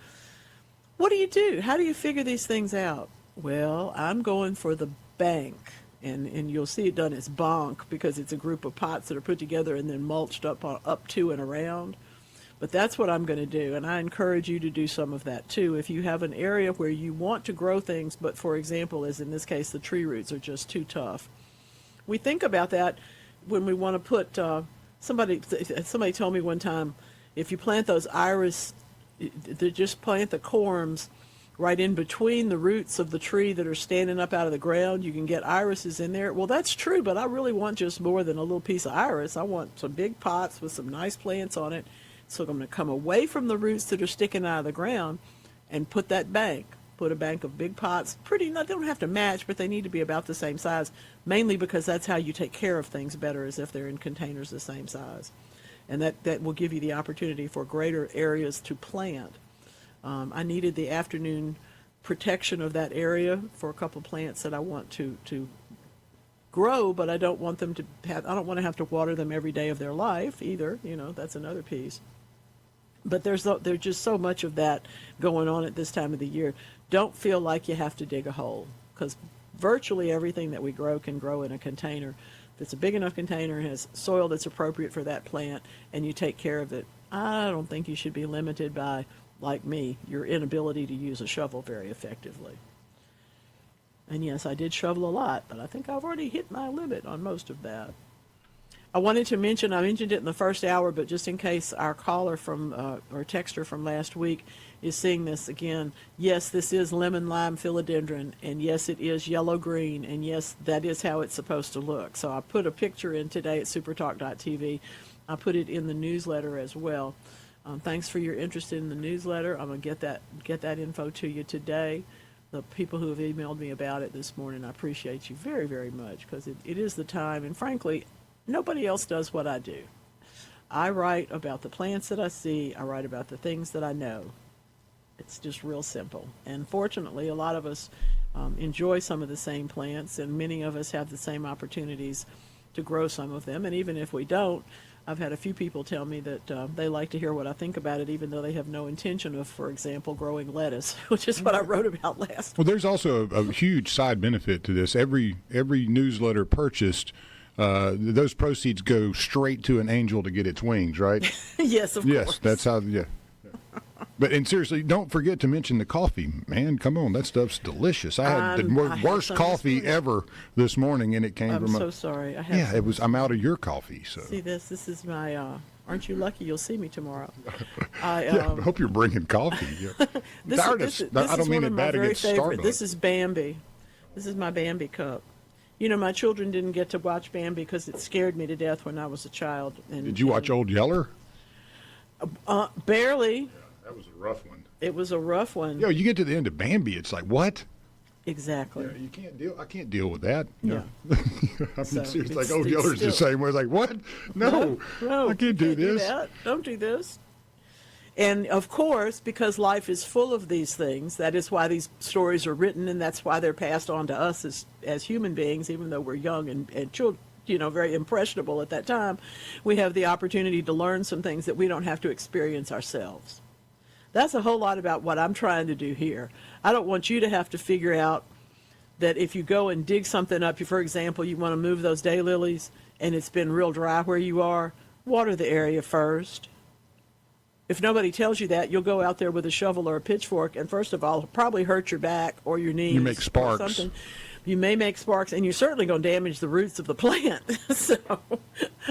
What do you do? How do you figure these things out? Well, I'm going for the bank, and you'll see it done as bonk because it's a group of pots that are put together and then mulched up to and around. But that's what I'm going to do, and I encourage you to do some of that too. If you have an area where you want to grow things, but for example, as in this case, the tree roots are just too tough. We think about that when we want to put, somebody told me one time, if you plant those iris, just plant the corms right in between the roots of the tree that are standing up out of the ground, you can get irises in there. Well, that's true, but I really want just more than a little piece of iris. I want some big pots with some nice plants on it. So I'm going to come away from the roots that are sticking out of the ground and put that bank. put a bank of big pots, they don't have to match, but they need to be about the same size, mainly because that's how you take care of things better, as if they're in containers the same size. And that will give you the opportunity for greater areas to plant. I needed the afternoon protection of that area for a couple plants that I want to grow, but I don't want them to have, I don't want to have to water them every day of their life either. That's another piece. But there's just so much of that going on at this time of the year. Don't feel like you have to dig a hole, because virtually everything that we grow can grow in a container. If it's a big enough container, has soil that's appropriate for that plant, and you take care of it, I don't think you should be limited by, like me, your inability to use a shovel very effectively. And yes, I did shovel a lot, but I think I've already hit my limit on most of that. I wanted to mention, I mentioned it in the first hour, but just in case our caller from, or texter from last week is seeing this again, yes, this is lemon lime philodendron, and yes, it is yellow-green, and yes, that is how it's supposed to look. So I put a picture in today at supertalk.tv. I put it in the newsletter as well. Thanks for your interest in the newsletter. I'm going to get that info to you today. The people who have emailed me about it this morning, I appreciate you very, very much, because it is the time, and frankly, nobody else does what I do. I write about the plants that I see. I write about the things that I know. It's just real simple. And fortunately, a lot of us enjoy some of the same plants, and many of us have the same opportunities to grow some of them. And even if we don't, I've had a few people tell me that they like to hear what I think about it, even though they have no intention of, for example, growing lettuce, which is what I wrote about last. Well, there's also a huge side benefit to this. Every newsletter purchased, those proceeds go straight to an angel to get its wings, right? Yes, of course. Yes, that's how. Yeah. And seriously, don't forget to mention the coffee, man. Come on, that stuff's delicious. I had the worst coffee ever this morning, and it came from. I'm so sorry. It was. I'm out of your coffee. So see this. This is my. Aren't you lucky? You'll see me tomorrow. I hope you're bringing coffee. Yeah. This I don't mean it bad against Starbucks. This is Bambi. This is my Bambi cup. My children didn't get to watch Bambi because it scared me to death when I was a child. Did you watch Old Yeller? Barely. That was a rough one. It was a rough one. You get to the end of Bambi, it's like, what? Exactly. You can't deal. I can't deal with that. Yeah. I mean, seriously, like Old Yeller's the same way. It's like, what? No, I can't do this. Don't do this. And of course, because life is full of these things, that is why these stories are written, and that's why they're passed on to us as human beings, even though we're young and children. Very impressionable at that time. We have the opportunity to learn some things that we don't have to experience ourselves. That's a whole lot about what I'm trying to do here. I don't want you to have to figure out that if you go and dig something up, for example, you want to move those daylilies and it's been real dry where you are, water the area first. If nobody tells you that, you'll go out there with a shovel or a pitchfork, and first of all, it'll probably hurt your back or your knees. You make sparks. Or something. You may make sparks, and you're certainly going to damage the roots of the plant. So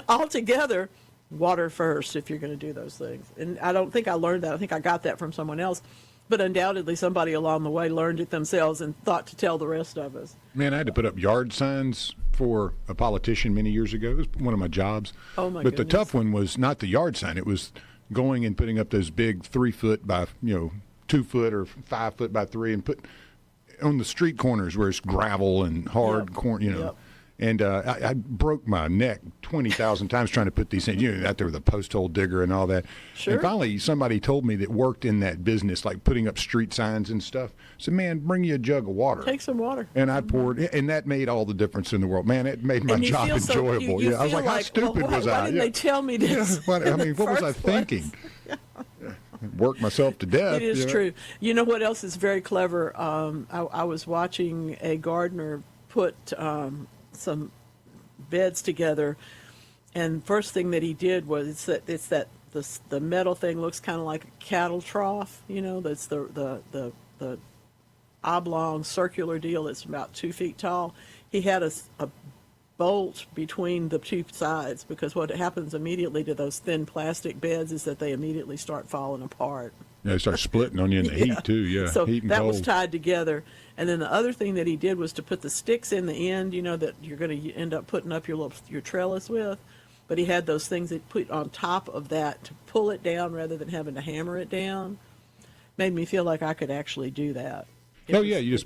altogether, water first if you're going to do those things. And I don't think I learned that. I think I got that from someone else. But undoubtedly, somebody along the way learned it themselves and thought to tell the rest of us. Man, I had to put up yard signs for a politician many years ago. It was one of my jobs. Oh, my goodness. But the tough one was not the yard sign. It was going and putting up those big 3 foot by 2 foot or 5 foot by 3 and put on the street corners where it's gravel and hard corn, Yep. And I broke my neck 20,000 times trying to put these things, out there with a post hole digger and all that. Sure. And finally, somebody told me that worked in that business, like putting up street signs and stuff. Said, man, bring you a jug of water. Take some water. And I poured, and that made all the difference in the world. Man, it made my job enjoyable. You I was like, how stupid was I? Why didn't they tell me this? What was I thinking? Work myself to death. It is true. You know what else is very clever? I was watching a gardener put some beds together, and first thing that he did was the metal thing looks kind of like a cattle trough. That's the oblong circular deal that's about 2 feet tall. He had a bolt between the two sides, because what happens immediately to those thin plastic beds is that they immediately start falling apart. Yeah, they start splitting on you in the heat too. Yeah, so heat and that cold. was tied together. And then the other thing that he did was to put the sticks in the end, that you're going to end up putting up your trellis with. But he had those things that put on top of that to pull it down rather than having to hammer it down. Made me feel like I could actually do that. You just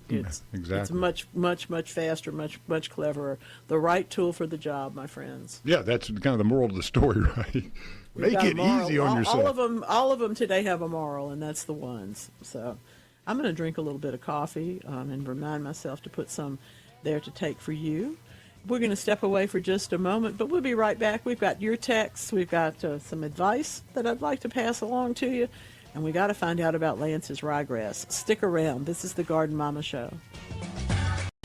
exactly. It's much faster, much cleverer. The right tool for the job, my friends. Yeah, that's kind of the moral of the story, right? Make it easy on yourself. All of them today have a moral, and that's the ones. So, I'm going to drink a little bit of coffee and remind myself to put some there to take for you. We're going to step away for just a moment, but we'll be right back. We've got your texts. We've got some advice that I'd like to pass along to you. And we got to find out about Lance's ryegrass. Stick around. This is the Garden Mama Show.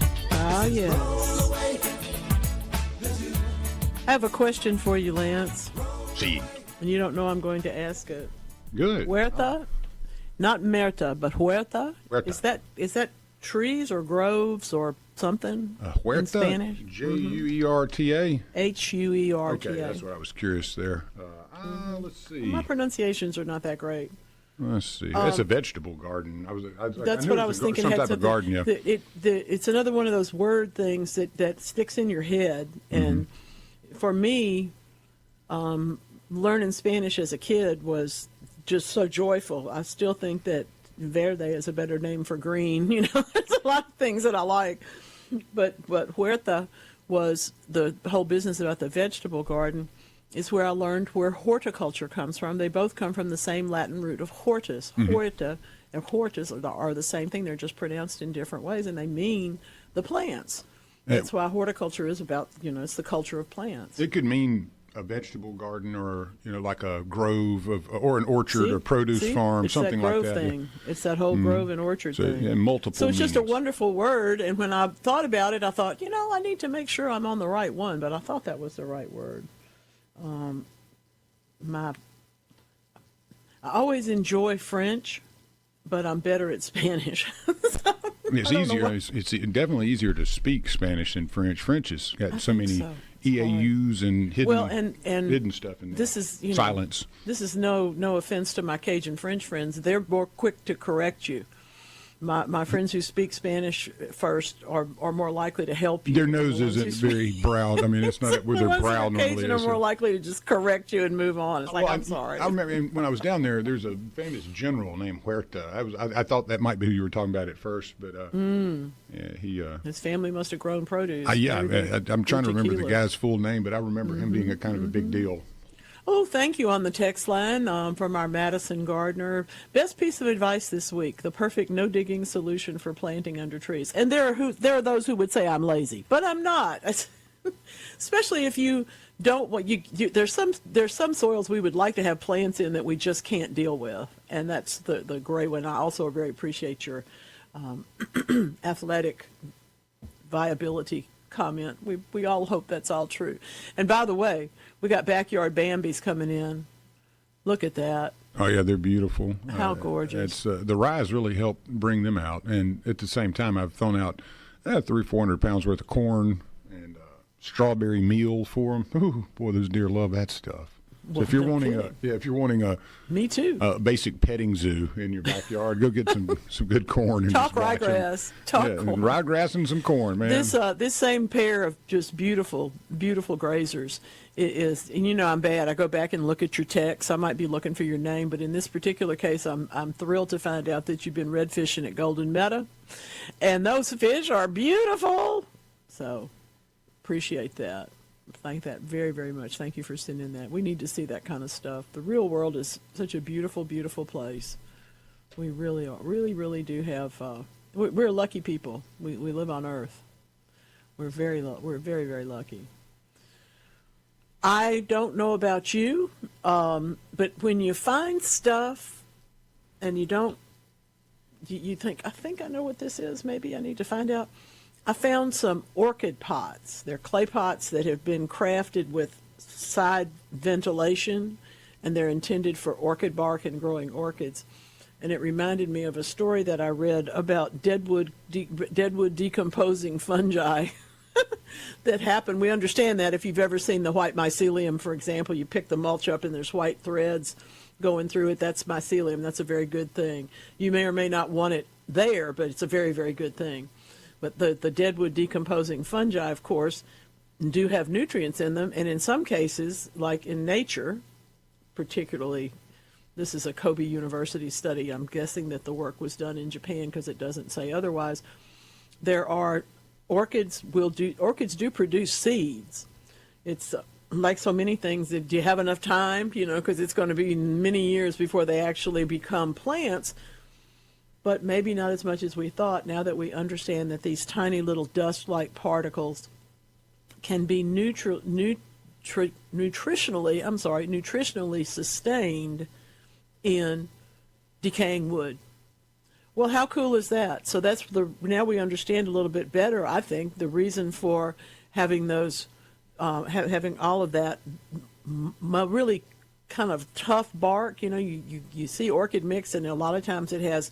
Ah, yes. I have a question for you, Lance. See. And you don't know I'm going to ask it. Good. Huerta? Not Merta, but Huerta? Huerta. Is that trees or groves or something Huerta, in Spanish? Juerta? Huerta. Okay, that's what I was curious there. Let's see. My pronunciations are not that great. Let's see. That's a vegetable garden. That's what I was thinking. Some type of garden, yeah. It's another one of those word things that sticks in your head. And for me, learning Spanish as a kid was just so joyful. I still think that verde is a better name for green. You know, there's a lot of things that I like. But Huerta was the whole business about the vegetable garden. Is where I learned where horticulture comes from. They both come from the same Latin root of hortus. Huerta and hortus are the same thing. They're just pronounced in different ways, and they mean the plants. That's why horticulture is about, it's the culture of plants. It could mean a vegetable garden or, like a grove or an orchard or produce farm, it's something that grove like that. Thing. It's that whole grove and orchard thing. Yeah, multiple So it's just a meanings. wonderful word, and when I thought about it, I thought, I need to make sure I'm on the right one, but I thought that was the right word. I always enjoy French, but I'm better at Spanish. It's easier. It's definitely easier to speak Spanish than French. French has got so many EAUs and hidden stuff in there. This is silence. This is no offense to my Cajun French friends. They're more quick to correct you. My friends who speak Spanish first are more likely to help you. Their nose isn't very brown. I mean, it's not where their brow normally is. Cajun are more likely to just correct you and move on. It's I'm sorry. I remember when I was down there, there's a famous general named Huerta. I thought that might be who you were talking about at first, but his family must have grown produce. I'm trying to remember the guy's full name, but I remember him being a kind of a big deal. Oh, thank you on the text line from our Madison gardener. Best piece of advice this week: the perfect no-digging solution for planting under trees. And there are those who would say I'm lazy, but I'm not. Especially if you don't want there's some soils we would like to have plants in that we just can't deal with, and that's the gray one. I also very appreciate your athletic viability comment. We all hope that's all true. And by the way, we got backyard Bambis coming in. Look at that. Oh yeah, they're beautiful. How gorgeous! It's the rise really helped bring them out, and at the same time, I've thrown out 300-400 pounds worth of corn and strawberry meal for them. Ooh, boy, those deer love that stuff. So if you're wanting a me too, a basic petting zoo in your backyard, go get some good corn and talk ryegrass, corn. Ryegrass and some corn, man. This same pair of just beautiful grazers is, and I'm bad. I go back and look at your text. I might be looking for your name, but in this particular case, I'm thrilled to find out that you've been red fishing at Golden Meadow, and those fish are beautiful. So appreciate that. Thank that very, very much. Thank you for sending that. We need to see that kind of stuff. The real world is such a beautiful, beautiful place. We really are. Really do have. We're lucky people. We live on Earth. We're very, very lucky. I don't know about you, but when you find stuff and you think, I think I know what this is. Maybe I need to find out. I found some orchid pots. They're clay pots that have been crafted with side ventilation, and they're intended for orchid bark and growing orchids. And it reminded me of a story that I read about deadwood decomposing fungi that happen. We understand that if you've ever seen the white mycelium, for example, you pick the mulch up and there's white threads going through it. That's mycelium. That's a very good thing. You may or may not want it there, but it's a very, very good thing. But the deadwood decomposing fungi, of course, do have nutrients in them. And in some cases, like in nature, particularly this is a Kobe University study. I'm guessing that the work was done in Japan because it doesn't say otherwise. There are orchids do produce seeds. It's like so many things. Do you have enough time? Because it's going to be many years before they actually become plants. But maybe not as much as we thought. Now that we understand that these tiny little dust-like particles can be nutritionally sustained in decaying wood. Well, how cool is that? So now we understand a little bit better, I think, the reason for having those, having all of that really kind of tough bark. You see orchid mix, and a lot of times it has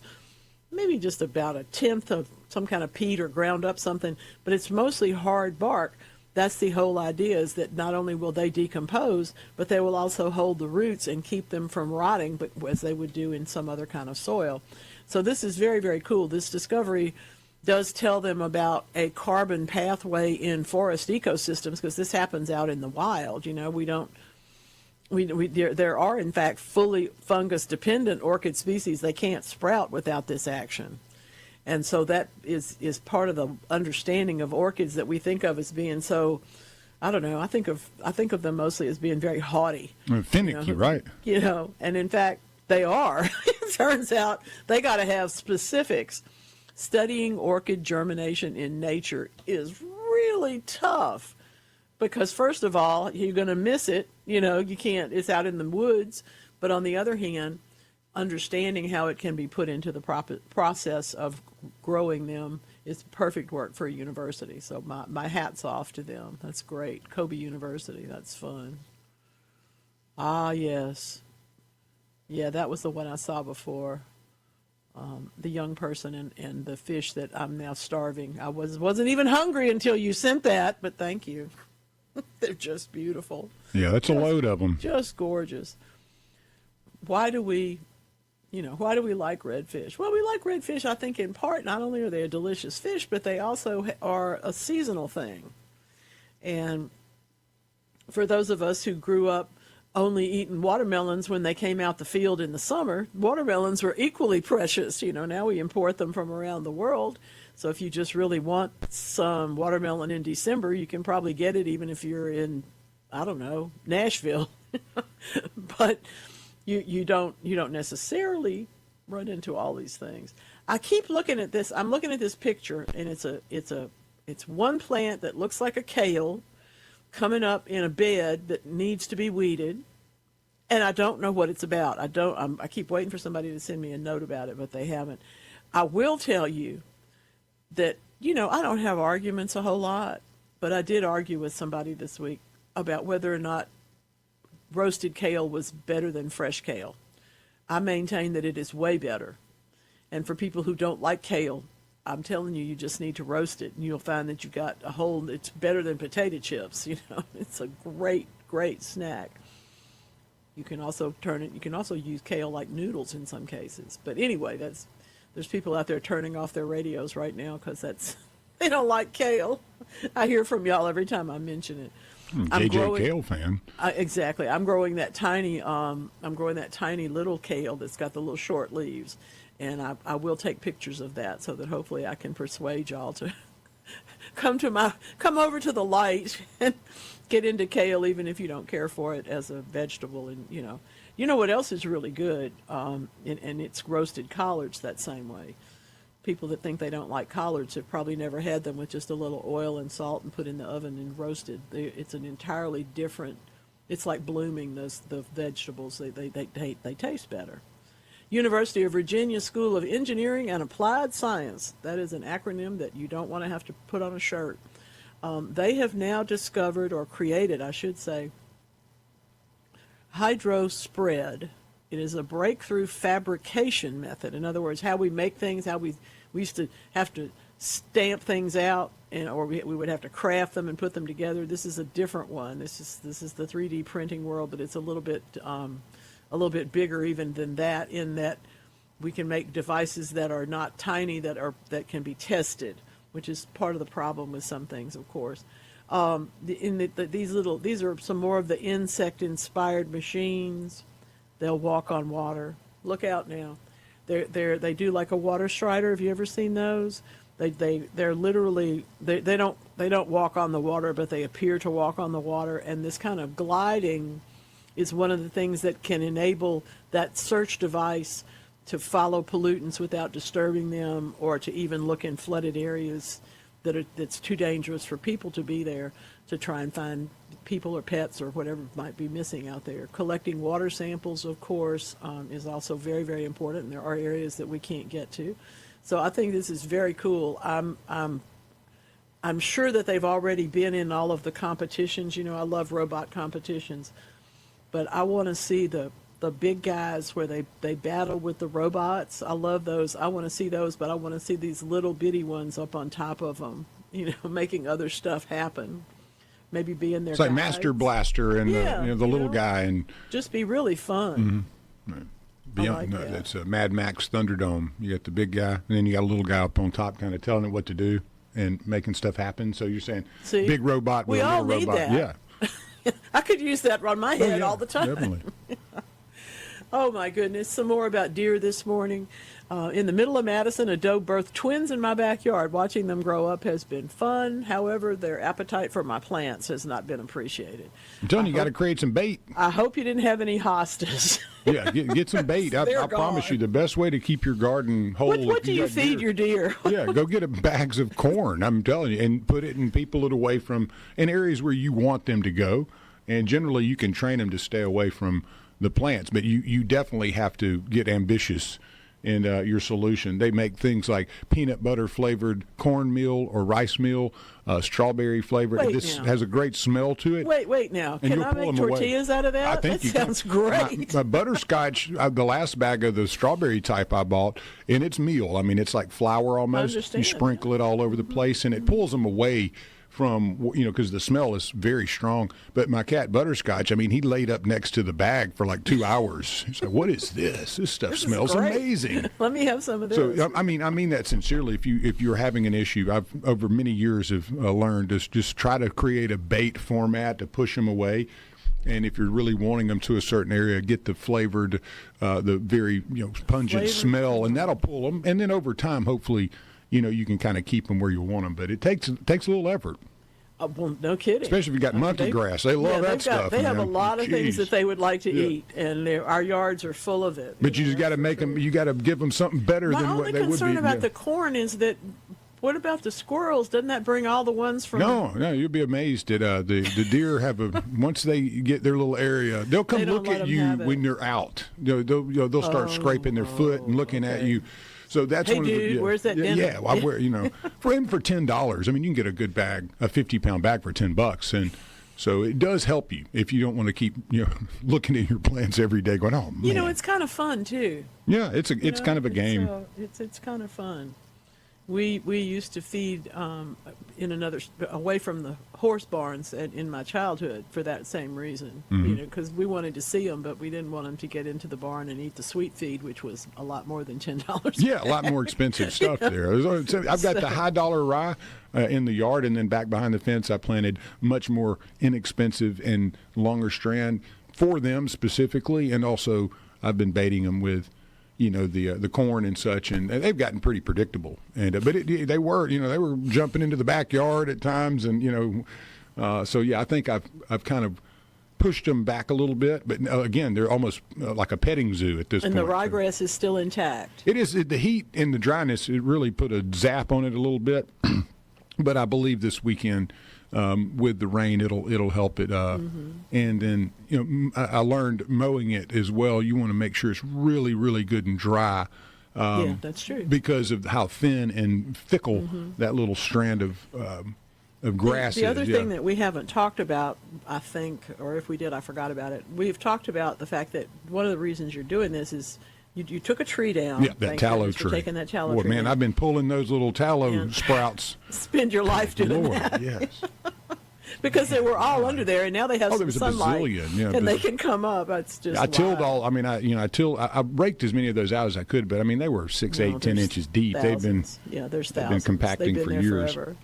maybe just about a tenth of some kind of peat or ground up something, but it's mostly hard bark. That's the whole idea, is that not only will they decompose, but they will also hold the roots and keep them from rotting, but as they would do in some other kind of soil. So this is very, very cool. This discovery does tell them about a carbon pathway in forest ecosystems, because this happens out in the wild. There are, in fact, fully fungus-dependent orchid species. They can't sprout without this action. And so that is part of the understanding of orchids that we think of as being so, I don't know, I think of them mostly as being very haughty. Finicky, right? And in fact, they are. It turns out they got to have specifics. Studying orchid germination in nature is really tough because, first of all, you're going to miss it. You can't, it's out in the woods. But on the other hand, understanding how it can be put into the process of growing them is perfect work for a university. So my hat's off to them. That's great. Kobe University, that's fun. Ah, yes. Yeah, that was the one I saw before. The young person and the fish that I'm now starving. I wasn't even hungry until you sent that, but thank you. They're just beautiful. Yeah, that's a load of them. Just gorgeous. Why do we like redfish? Well, we like redfish, I think, in part, not only are they a delicious fish, but they also are a seasonal thing. And for those of us who grew up only eating watermelons when they came out the field in the summer, watermelons were equally precious. Now we import them from around the world. So if you just really want some watermelon in December, you can probably get it even if you're in, I don't know, Nashville. But you don't necessarily run into all these things. I keep looking at this. I'm looking at this picture, and it's one plant that looks like a kale coming up in a bed that needs to be weeded, and I don't know what it's about. I keep waiting for somebody to send me a note about it, but they haven't. I will tell you that I don't have arguments a whole lot, but I did argue with somebody this week about whether or not roasted kale was better than fresh kale. I maintain that it is way better. And for people who don't like kale, I'm telling you, you just need to roast it, and you'll find that you got it's better than potato chips. It's a great, great snack. You can also use kale like noodles in some cases. But anyway, there's people out there turning off their radios right now because they don't like kale. I hear from y'all every time I mention it. JJ kale fan. Exactly. I'm growing that tiny little kale that's got the little short leaves, and I will take pictures of that so that hopefully I can persuade y'all to come over to the light and get into kale, even if you don't care for it as a vegetable. And you know what else is really good, and it's roasted collards that same way. People that think they don't like collards have probably never had them with just a little oil and salt and put in the oven and roasted. It's an entirely different. It's like blooming the vegetables. They taste better. University of Virginia School of Engineering and Applied Science. That is an acronym that you don't want to have to put on a shirt. They have now discovered, or created, I should say, hydrospread. It is a breakthrough fabrication method. In other words, how we make things, how we used to have to stamp things out, or we would have to craft them and put them together. This is a different one. This is the 3D printing world, but it's a little bit bigger even than that, in that we can make devices that are not tiny, that can be tested, which is part of the problem with some things, of course. These are some more of the insect-inspired machines. They'll walk on water. Look out now. They do like a water strider. Have you ever seen those? They're literally they don't walk on the water, but they appear to walk on the water. And this kind of gliding is one of the things that can enable that search device to follow pollutants without disturbing them, or to even look in flooded areas that's too dangerous for people to be there, to try and find people or pets or whatever might be missing out there. Collecting water samples, of course, is also very, very important. And there are areas that we can't get to. So I think this is very cool. I'm sure that they've already been in all of the competitions. You know, I love robot competitions, but I want to see the big guys where they battle with the robots. I love those. I want to see those, but I want to see these little bitty ones up on top of them, you know, making other stuff happen. Maybe being their It's like Master Blaster and the little guy, and just be really fun. Mm-hmm. Beyond, like that's a Mad Max Thunderdome. You got the big guy, and then you got a little guy up on top, kind of telling it what to do and making stuff happen. So you're saying big robot with a little robot. We all need that. Yeah, I could use that on my head all the time. Definitely. Oh, my goodness. Some more about deer this morning. In the middle of Madison, a doe birthed twins in my backyard. Watching them grow up has been fun. However, their appetite for my plants has not been appreciated. I'm telling you, got to create some bait. I hope you didn't have any hostas. Yeah, get some bait. I promise you, the best way to keep your garden whole. What do you feed your deer? Yeah, go get bags of corn, I'm telling you, and put it and pull it away from in areas where you want them to go. And generally, you can train them to stay away from the plants, but you definitely have to get ambitious in your solution. They make things like peanut butter flavored cornmeal or rice meal, strawberry flavored. This has a great smell to it. Wait now. Can I make tortillas out of that? I think that sounds great. My butterscotch, the last bag of the strawberry type I bought, and it's meal. I mean, it's like flour almost. You sprinkle it all over the place, and it pulls them away from, because the smell is very strong. But my cat Butterscotch, I mean, he laid up next to the bag for like 2 hours. He's like, "What is this? This stuff smells amazing." Let me have some of this. So I mean that sincerely. If you're having an issue, I've over many years have learned to just try to create a bait format to push them away. And if you're really wanting them to a certain area, get the flavored, the very pungent smell, and that'll pull them. And then over time, hopefully, you can kind of keep them where you want them. But it takes a little effort. Well, no kidding. Especially if you got monkey grass. They love that stuff. They have a lot of things that they would like to eat, and our yards are full of it. But you just got to make them, you got to give them something better than what they would be. My only concern about the corn is that, what about the squirrels? Doesn't that bring all the ones from... No, you'll be amazed at the deer have once they get their little area, they'll come look at you when you're out. They'll start scraping their foot and looking at you. So that's one of the, where's that dinner? Yeah, well, for $10. I mean, you can get a good bag, a 50-pound bag for $10, and so it does help you if you don't want to keep looking at your plants every day, going, "Oh man." It's kind of fun too. Yeah, it's kind of a game. It's kind of fun. We used to feed away from the horse barns in my childhood for that same reason, because we wanted to see them, but we didn't want them to get into the barn and eat the sweet feed, which was a lot more than $10. Yeah, a lot more expensive stuff there. I've got the high dollar rye in the yard, and then back behind the fence I planted much more inexpensive and longer strand for them specifically, and also I've been baiting them with the corn and such, and they've gotten pretty predictable. And but they were jumping into the backyard at times, and so yeah, I think I've kind of pushed them back a little bit, but again, they're almost like a petting zoo at this point. And the ryegrass is still intact. It is. The heat and the dryness, it really put a zap on it a little bit, but I believe this weekend, with the rain, it'll help it. And then I learned mowing it as well. You want to make sure it's really, really good and dry. Yeah, that's true. Because of how thin and fickle that little strand of grass is. The other thing that we haven't talked about, I think, or if we did, I forgot about it. We've talked about the fact that one of the reasons you're doing this is you took a tree down. Yeah, that tallow tree. Taking that tallow tree. Man, down. I've been pulling those little tallow sprouts. Spend your life doing that. Yes. Because they were all under there, and now they have some sunlight, and they can come up. It's just. I tilled all. I mean, I raked as many of those out as I could, but I mean, they were 6, 8, 10 inches deep. Thousands. There's thousands. They've been compacting for years. Forever.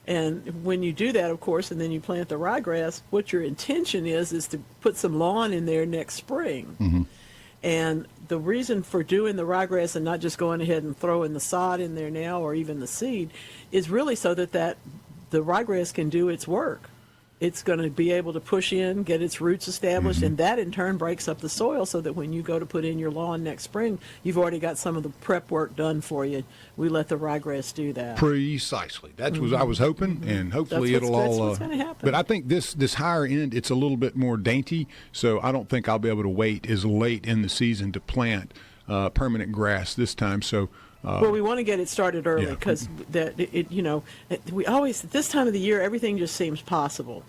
And when you do that, of course, and then you plant the ryegrass, what your intention is to put some lawn in there next spring. And the reason for doing the ryegrass and not just going ahead and throwing the sod in there now or even the seed is really so that the ryegrass can do its work. It's going to be able to push in, get its roots established, and that in turn breaks up the soil so that when you go to put in your lawn next spring, you've already got some of the prep work done for you. We let the ryegrass do that. Precisely. That's what I was hoping, and hopefully that's what's all. Going to happen. But I think this higher end, it's a little bit more dainty, so I don't think I'll be able to wait as late in the season to plant permanent grass this time. So. Well, we want to get it started early because we always, at this time of the year, everything just seems possible.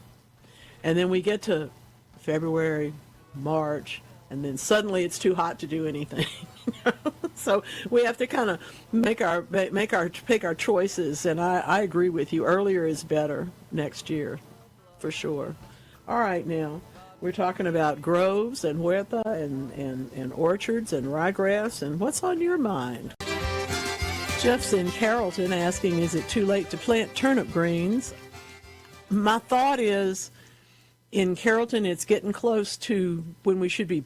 And then we get to February, March, and then suddenly it's too hot to do anything. So we have to kind of pick our choices. And I agree with you. Earlier is better next year, for sure. All right, now. We're talking about groves and huerta and orchards and ryegrass. And what's on your mind? Jeff's in Carrollton asking, is it too late to plant turnip greens? My thought is, in Carrollton, it's getting close to when we should be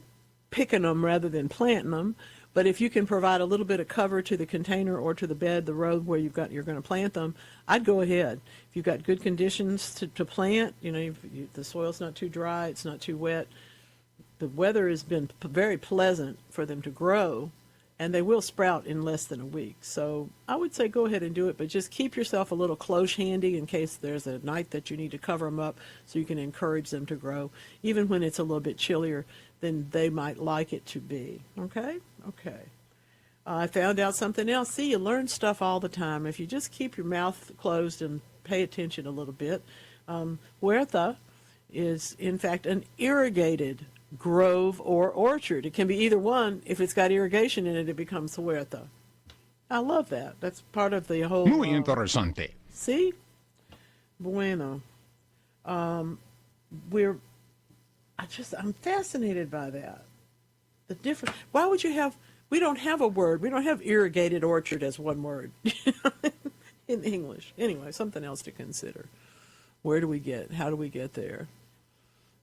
picking them rather than planting them. But if you can provide a little bit of cover to the container or to the bed, the road where you're going to plant them, I'd go ahead. If you've got good conditions to plant, the soil's not too dry, it's not too wet. The weather has been very pleasant for them to grow. And they will sprout in less than a week. So I would say go ahead and do it, but just keep yourself a little close handy in case there's a night that you need to cover them up so you can encourage them to grow. Even when it's a little bit chillier than they might like it to be. Okay? Okay. I found out something else. See, you learn stuff all the time. If you just keep your mouth closed and pay attention a little bit. Huerta is, in fact, an irrigated grove or orchard. It can be either one. If it's got irrigation in it, it becomes huerta. I love that. That's part of the whole. Muy interesante. See? Bueno. I'm fascinated by that. The different. Why would you have? We don't have a word. We don't have irrigated orchard as one word in English. Anyway, something else to consider. How do we get there?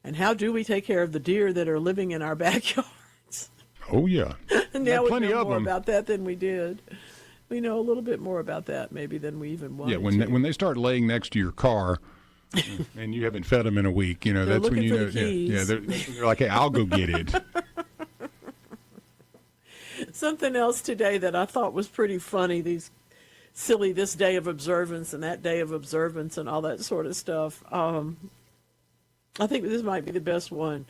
And how do we take care of the deer that are living in our backyards? Oh, yeah. Now we know more about that than we did. We know a little bit more about that maybe than we even wanted to. When they start laying next to your car and you haven't fed them in a week, that's when you know. They're like, hey, I'll go get it. Something else today that I thought was pretty funny, these silly this day of observance and that day of observance and all that sort of stuff. I think this might be the best one.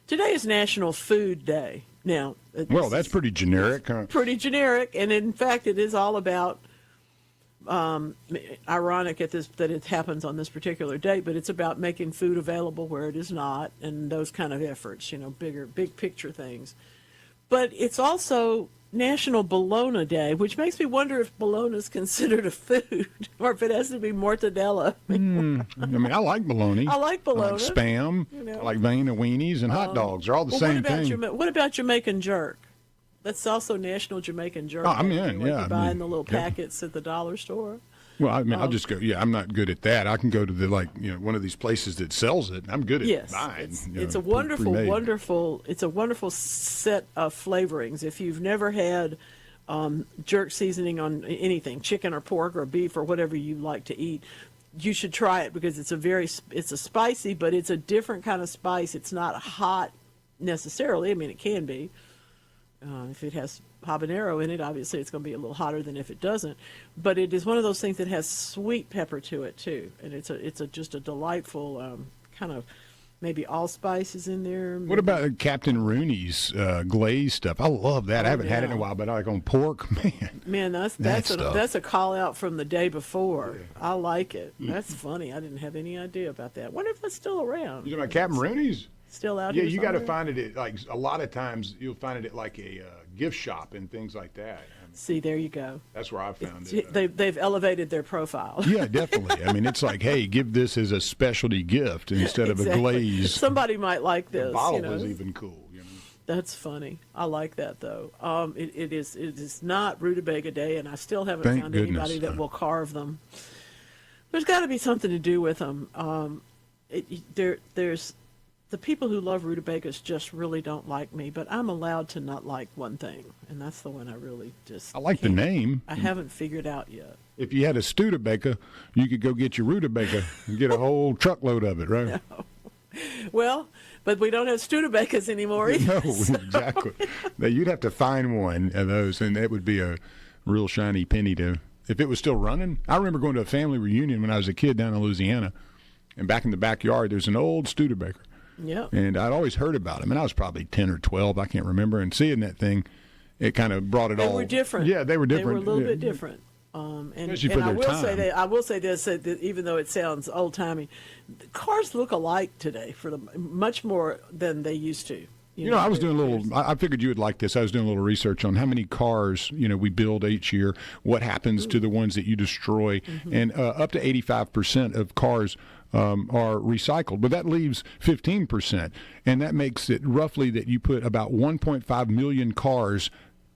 Today is National Food Day. Now, well, that's pretty generic, huh? Pretty generic, and in fact, it is all about. Ironic that it happens on this particular date, but it's about making food available where it is not, and those kind of efforts. Big picture things. But it's also National Bologna Day, which makes me wonder if bologna is considered a food or if it has to be mortadella. I like bologna. I like bologna. I like Spam. I like Vienna weenies and hot dogs. They're all the same thing. What about Jamaican jerk? That's also National Jamaican Jerk. Oh, I'm in, yeah. You're buying the little packets at the dollar store. Well, I'll just go. Yeah, I'm not good at that. I can go to one of these places that sells it. I'm good at buying. It's a wonderful set of flavorings. If you've never had jerk seasoning on anything, chicken or pork or beef or whatever you like to eat, you should try it because it's a spicy, but it's a different kind of spice. It's not hot necessarily. I mean, it can be. If it has habanero in it, obviously it's going to be a little hotter than if it doesn't. But it is one of those things that has sweet pepper to it too, and it's just a delightful kind of maybe allspice is in there. Maybe. What about Captain Rooney's glazed stuff? I love that. I haven't had it in a while, but I like on pork, man. That's a call out from the day before. Yeah. I like it. That's funny. I didn't have any idea about that. Wonder if that's still around. You know about Captain Rooney's? Still out here? Yeah, you got to find it at, like, a lot of times you'll find it at like a gift shop and things like that. See, there you go. That's where I found it. They've elevated their profile. Yeah, definitely. I mean, it's like, hey, give this as a specialty gift instead of a glaze. Somebody might like this. The bottle is even cool. That's funny. I like that though. It is not Rutabaga Day, and I still haven't found anybody that will carve them. There's got to be something to do with them. There's the people who love rutabagas just really don't like me, but I'm allowed to not like one thing, and that's the one I really just I like the name. I haven't figured out yet. If you had a Studebaker, you could go get your rutabaga and get a whole truckload of it, right? No. Well, but we don't have Studebakers anymore either. No, exactly. Now, you'd have to find one of those, and that would be a real shiny penny to, if it was still running. I remember going to a family reunion when I was a kid down in Louisiana, and back in the backyard, there's an old Studebaker. Yeah. And I'd always heard about them, and I was probably 10 or 12, I can't remember, and seeing that thing, it kind of brought it all. They were different. Yeah, they were different. They were a little bit different. And I will say this, that even though it sounds old-timey, cars look alike today much more than they used to. You know, I was doing a little, I figured you would like this. I was doing a little research on how many cars, we build each year, what happens to the ones that you destroy, and up to 85% of cars are recycled. But that leaves 15%, and that makes it roughly that you put about 1.5 million cars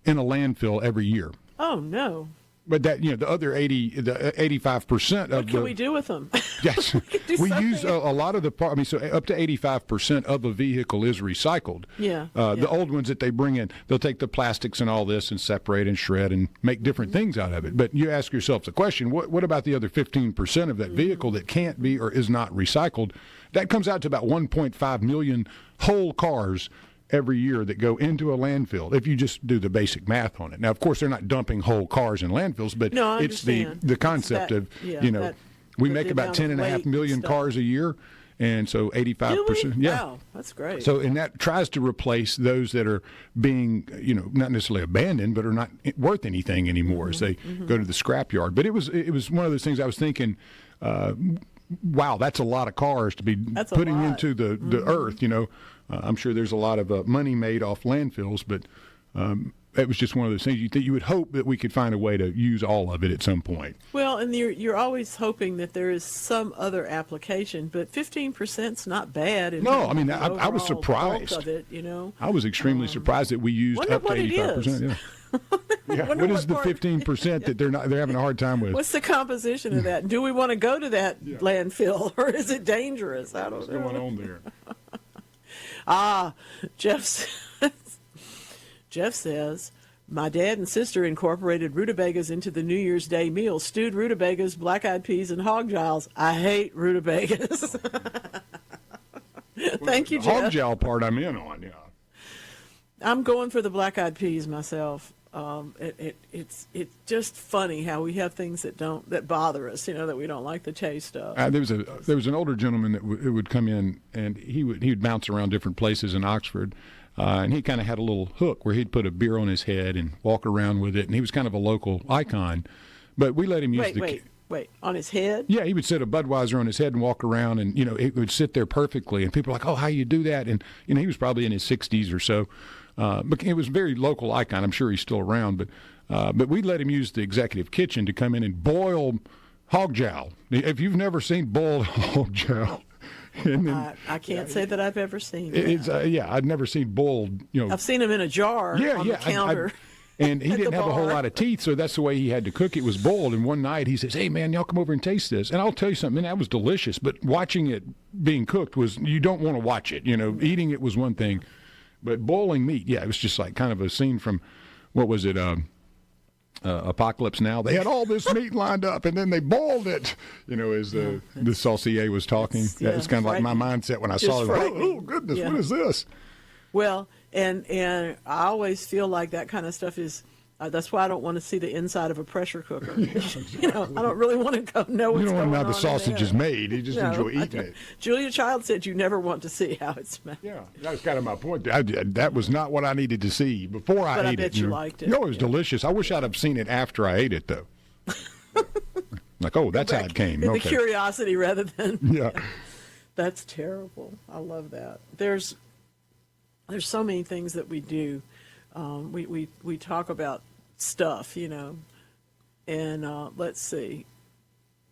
in a landfill every year. Oh, no. But that, the other 85% of what can we do with them? Yes, we use a lot of the part. I mean, so up to 85% of a vehicle is recycled. Yeah, The old ones that they bring in, they'll take the plastics and all this and separate and shred and make different things out of it. But you ask yourself the question: what about the other 15% of that vehicle that can't be or is not recycled? That comes out to about 1.5 million whole cars every year that go into a landfill, if you just do the basic math on it. Now, of course, they're not dumping whole cars in landfills, but it's the concept of, we make about 10.5 million cars a year, and so 85%. Yeah. Wow, that's great. So, and that tries to replace those that are being, not necessarily abandoned, but are not worth anything anymore as they go to the scrapyard. But it was one of those things I was thinking, wow, that's a lot of cars to be putting into the earth, I'm sure there's a lot of money made off landfills, but it was just one of those things you would hope that we could find a way to use all of it at some point. Well, and you're always hoping that there is some other application, but 15% is not bad. No, I mean, I was surprised. Of it, I was extremely surprised that we used up to 85%. Yeah. Yeah. What is the 15% that they're having a hard time with? What's the composition of that? Do we want to go to that landfill, or is it dangerous? I don't know. What's going on there? Jeff says, my dad and sister incorporated rutabagas into the New Year's Day meal. Stewed rutabagas, black-eyed peas, and hog giles. I hate rutabagas. Thank you, Jeff. Hog jowl part I'm in on, yeah. I'm going for the black-eyed peas myself. It's just funny how we have things that bother us, that we don't like the taste of. There was an older gentleman that would come in, and he would bounce around different places in Oxford, and he kind of had a little hook where he'd put a beer on his head and walk around with it, and he was kind of a local icon. But we let him use Wait, on his head? Yeah, he would set a Budweiser on his head and walk around, and it would sit there perfectly, and people were like, "Oh, how you do that?" And he was probably in his 60s or so. But it was a very local icon. I'm sure he's still around. But we let him use the executive kitchen to come in and boil hog jowl. If you've never seen boiled hog jowl. I can't say that I've ever seen that. I'd never seen boiled. I've seen them in a jar on the counter. And he didn't have a whole lot of teeth, so that's the way he had to cook it, was boiled. And one night he says, "Hey, man, y'all come over and taste this." And I'll tell you something, that was delicious. But watching it being cooked you don't want to watch it. Eating it was one thing. But boiling meat, it was just like kind of a scene from, what was it, Apocalypse Now? They had all this meat lined up, and then they boiled it, as the saucier was talking. It's kind of like my mindset when I saw it. Oh, goodness, what is this? Well, and I always feel like that kind of stuff is, that's why I don't want to see the inside of a pressure cooker. I don't really want to know what's going on. You don't want to know how the in sausage there. is made. You just enjoy eating it. Julia Child said you never want to see how it's made. Yeah, that was kind of my point. That was not what I needed to see before I ate it. But I bet you liked it. No, it was delicious. I wish I'd have seen it after I ate it, though. Like, oh, that's how it came. The curiosity rather than... Yeah. That's terrible. I love that. There's so many things that we do. We talk about stuff, and let's see.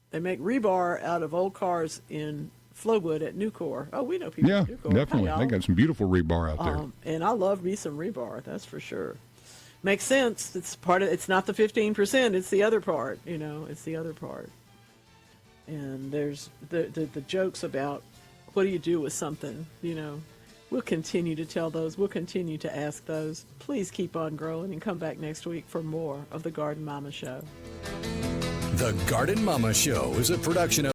They make rebar out of old cars in Flowwood at Nucor. Oh, we know people at Nucor. Yeah, definitely. They got some beautiful rebar out there. And I love me some rebar, that's for sure. Makes sense. It's not the 15%, it's the other part, it's the other part. And there's the jokes about what do you do with something, We'll continue to tell those. We'll continue to ask those. Please keep on growing and come back next week for more of the Garden Mama Show. The Garden Mama Show is a production of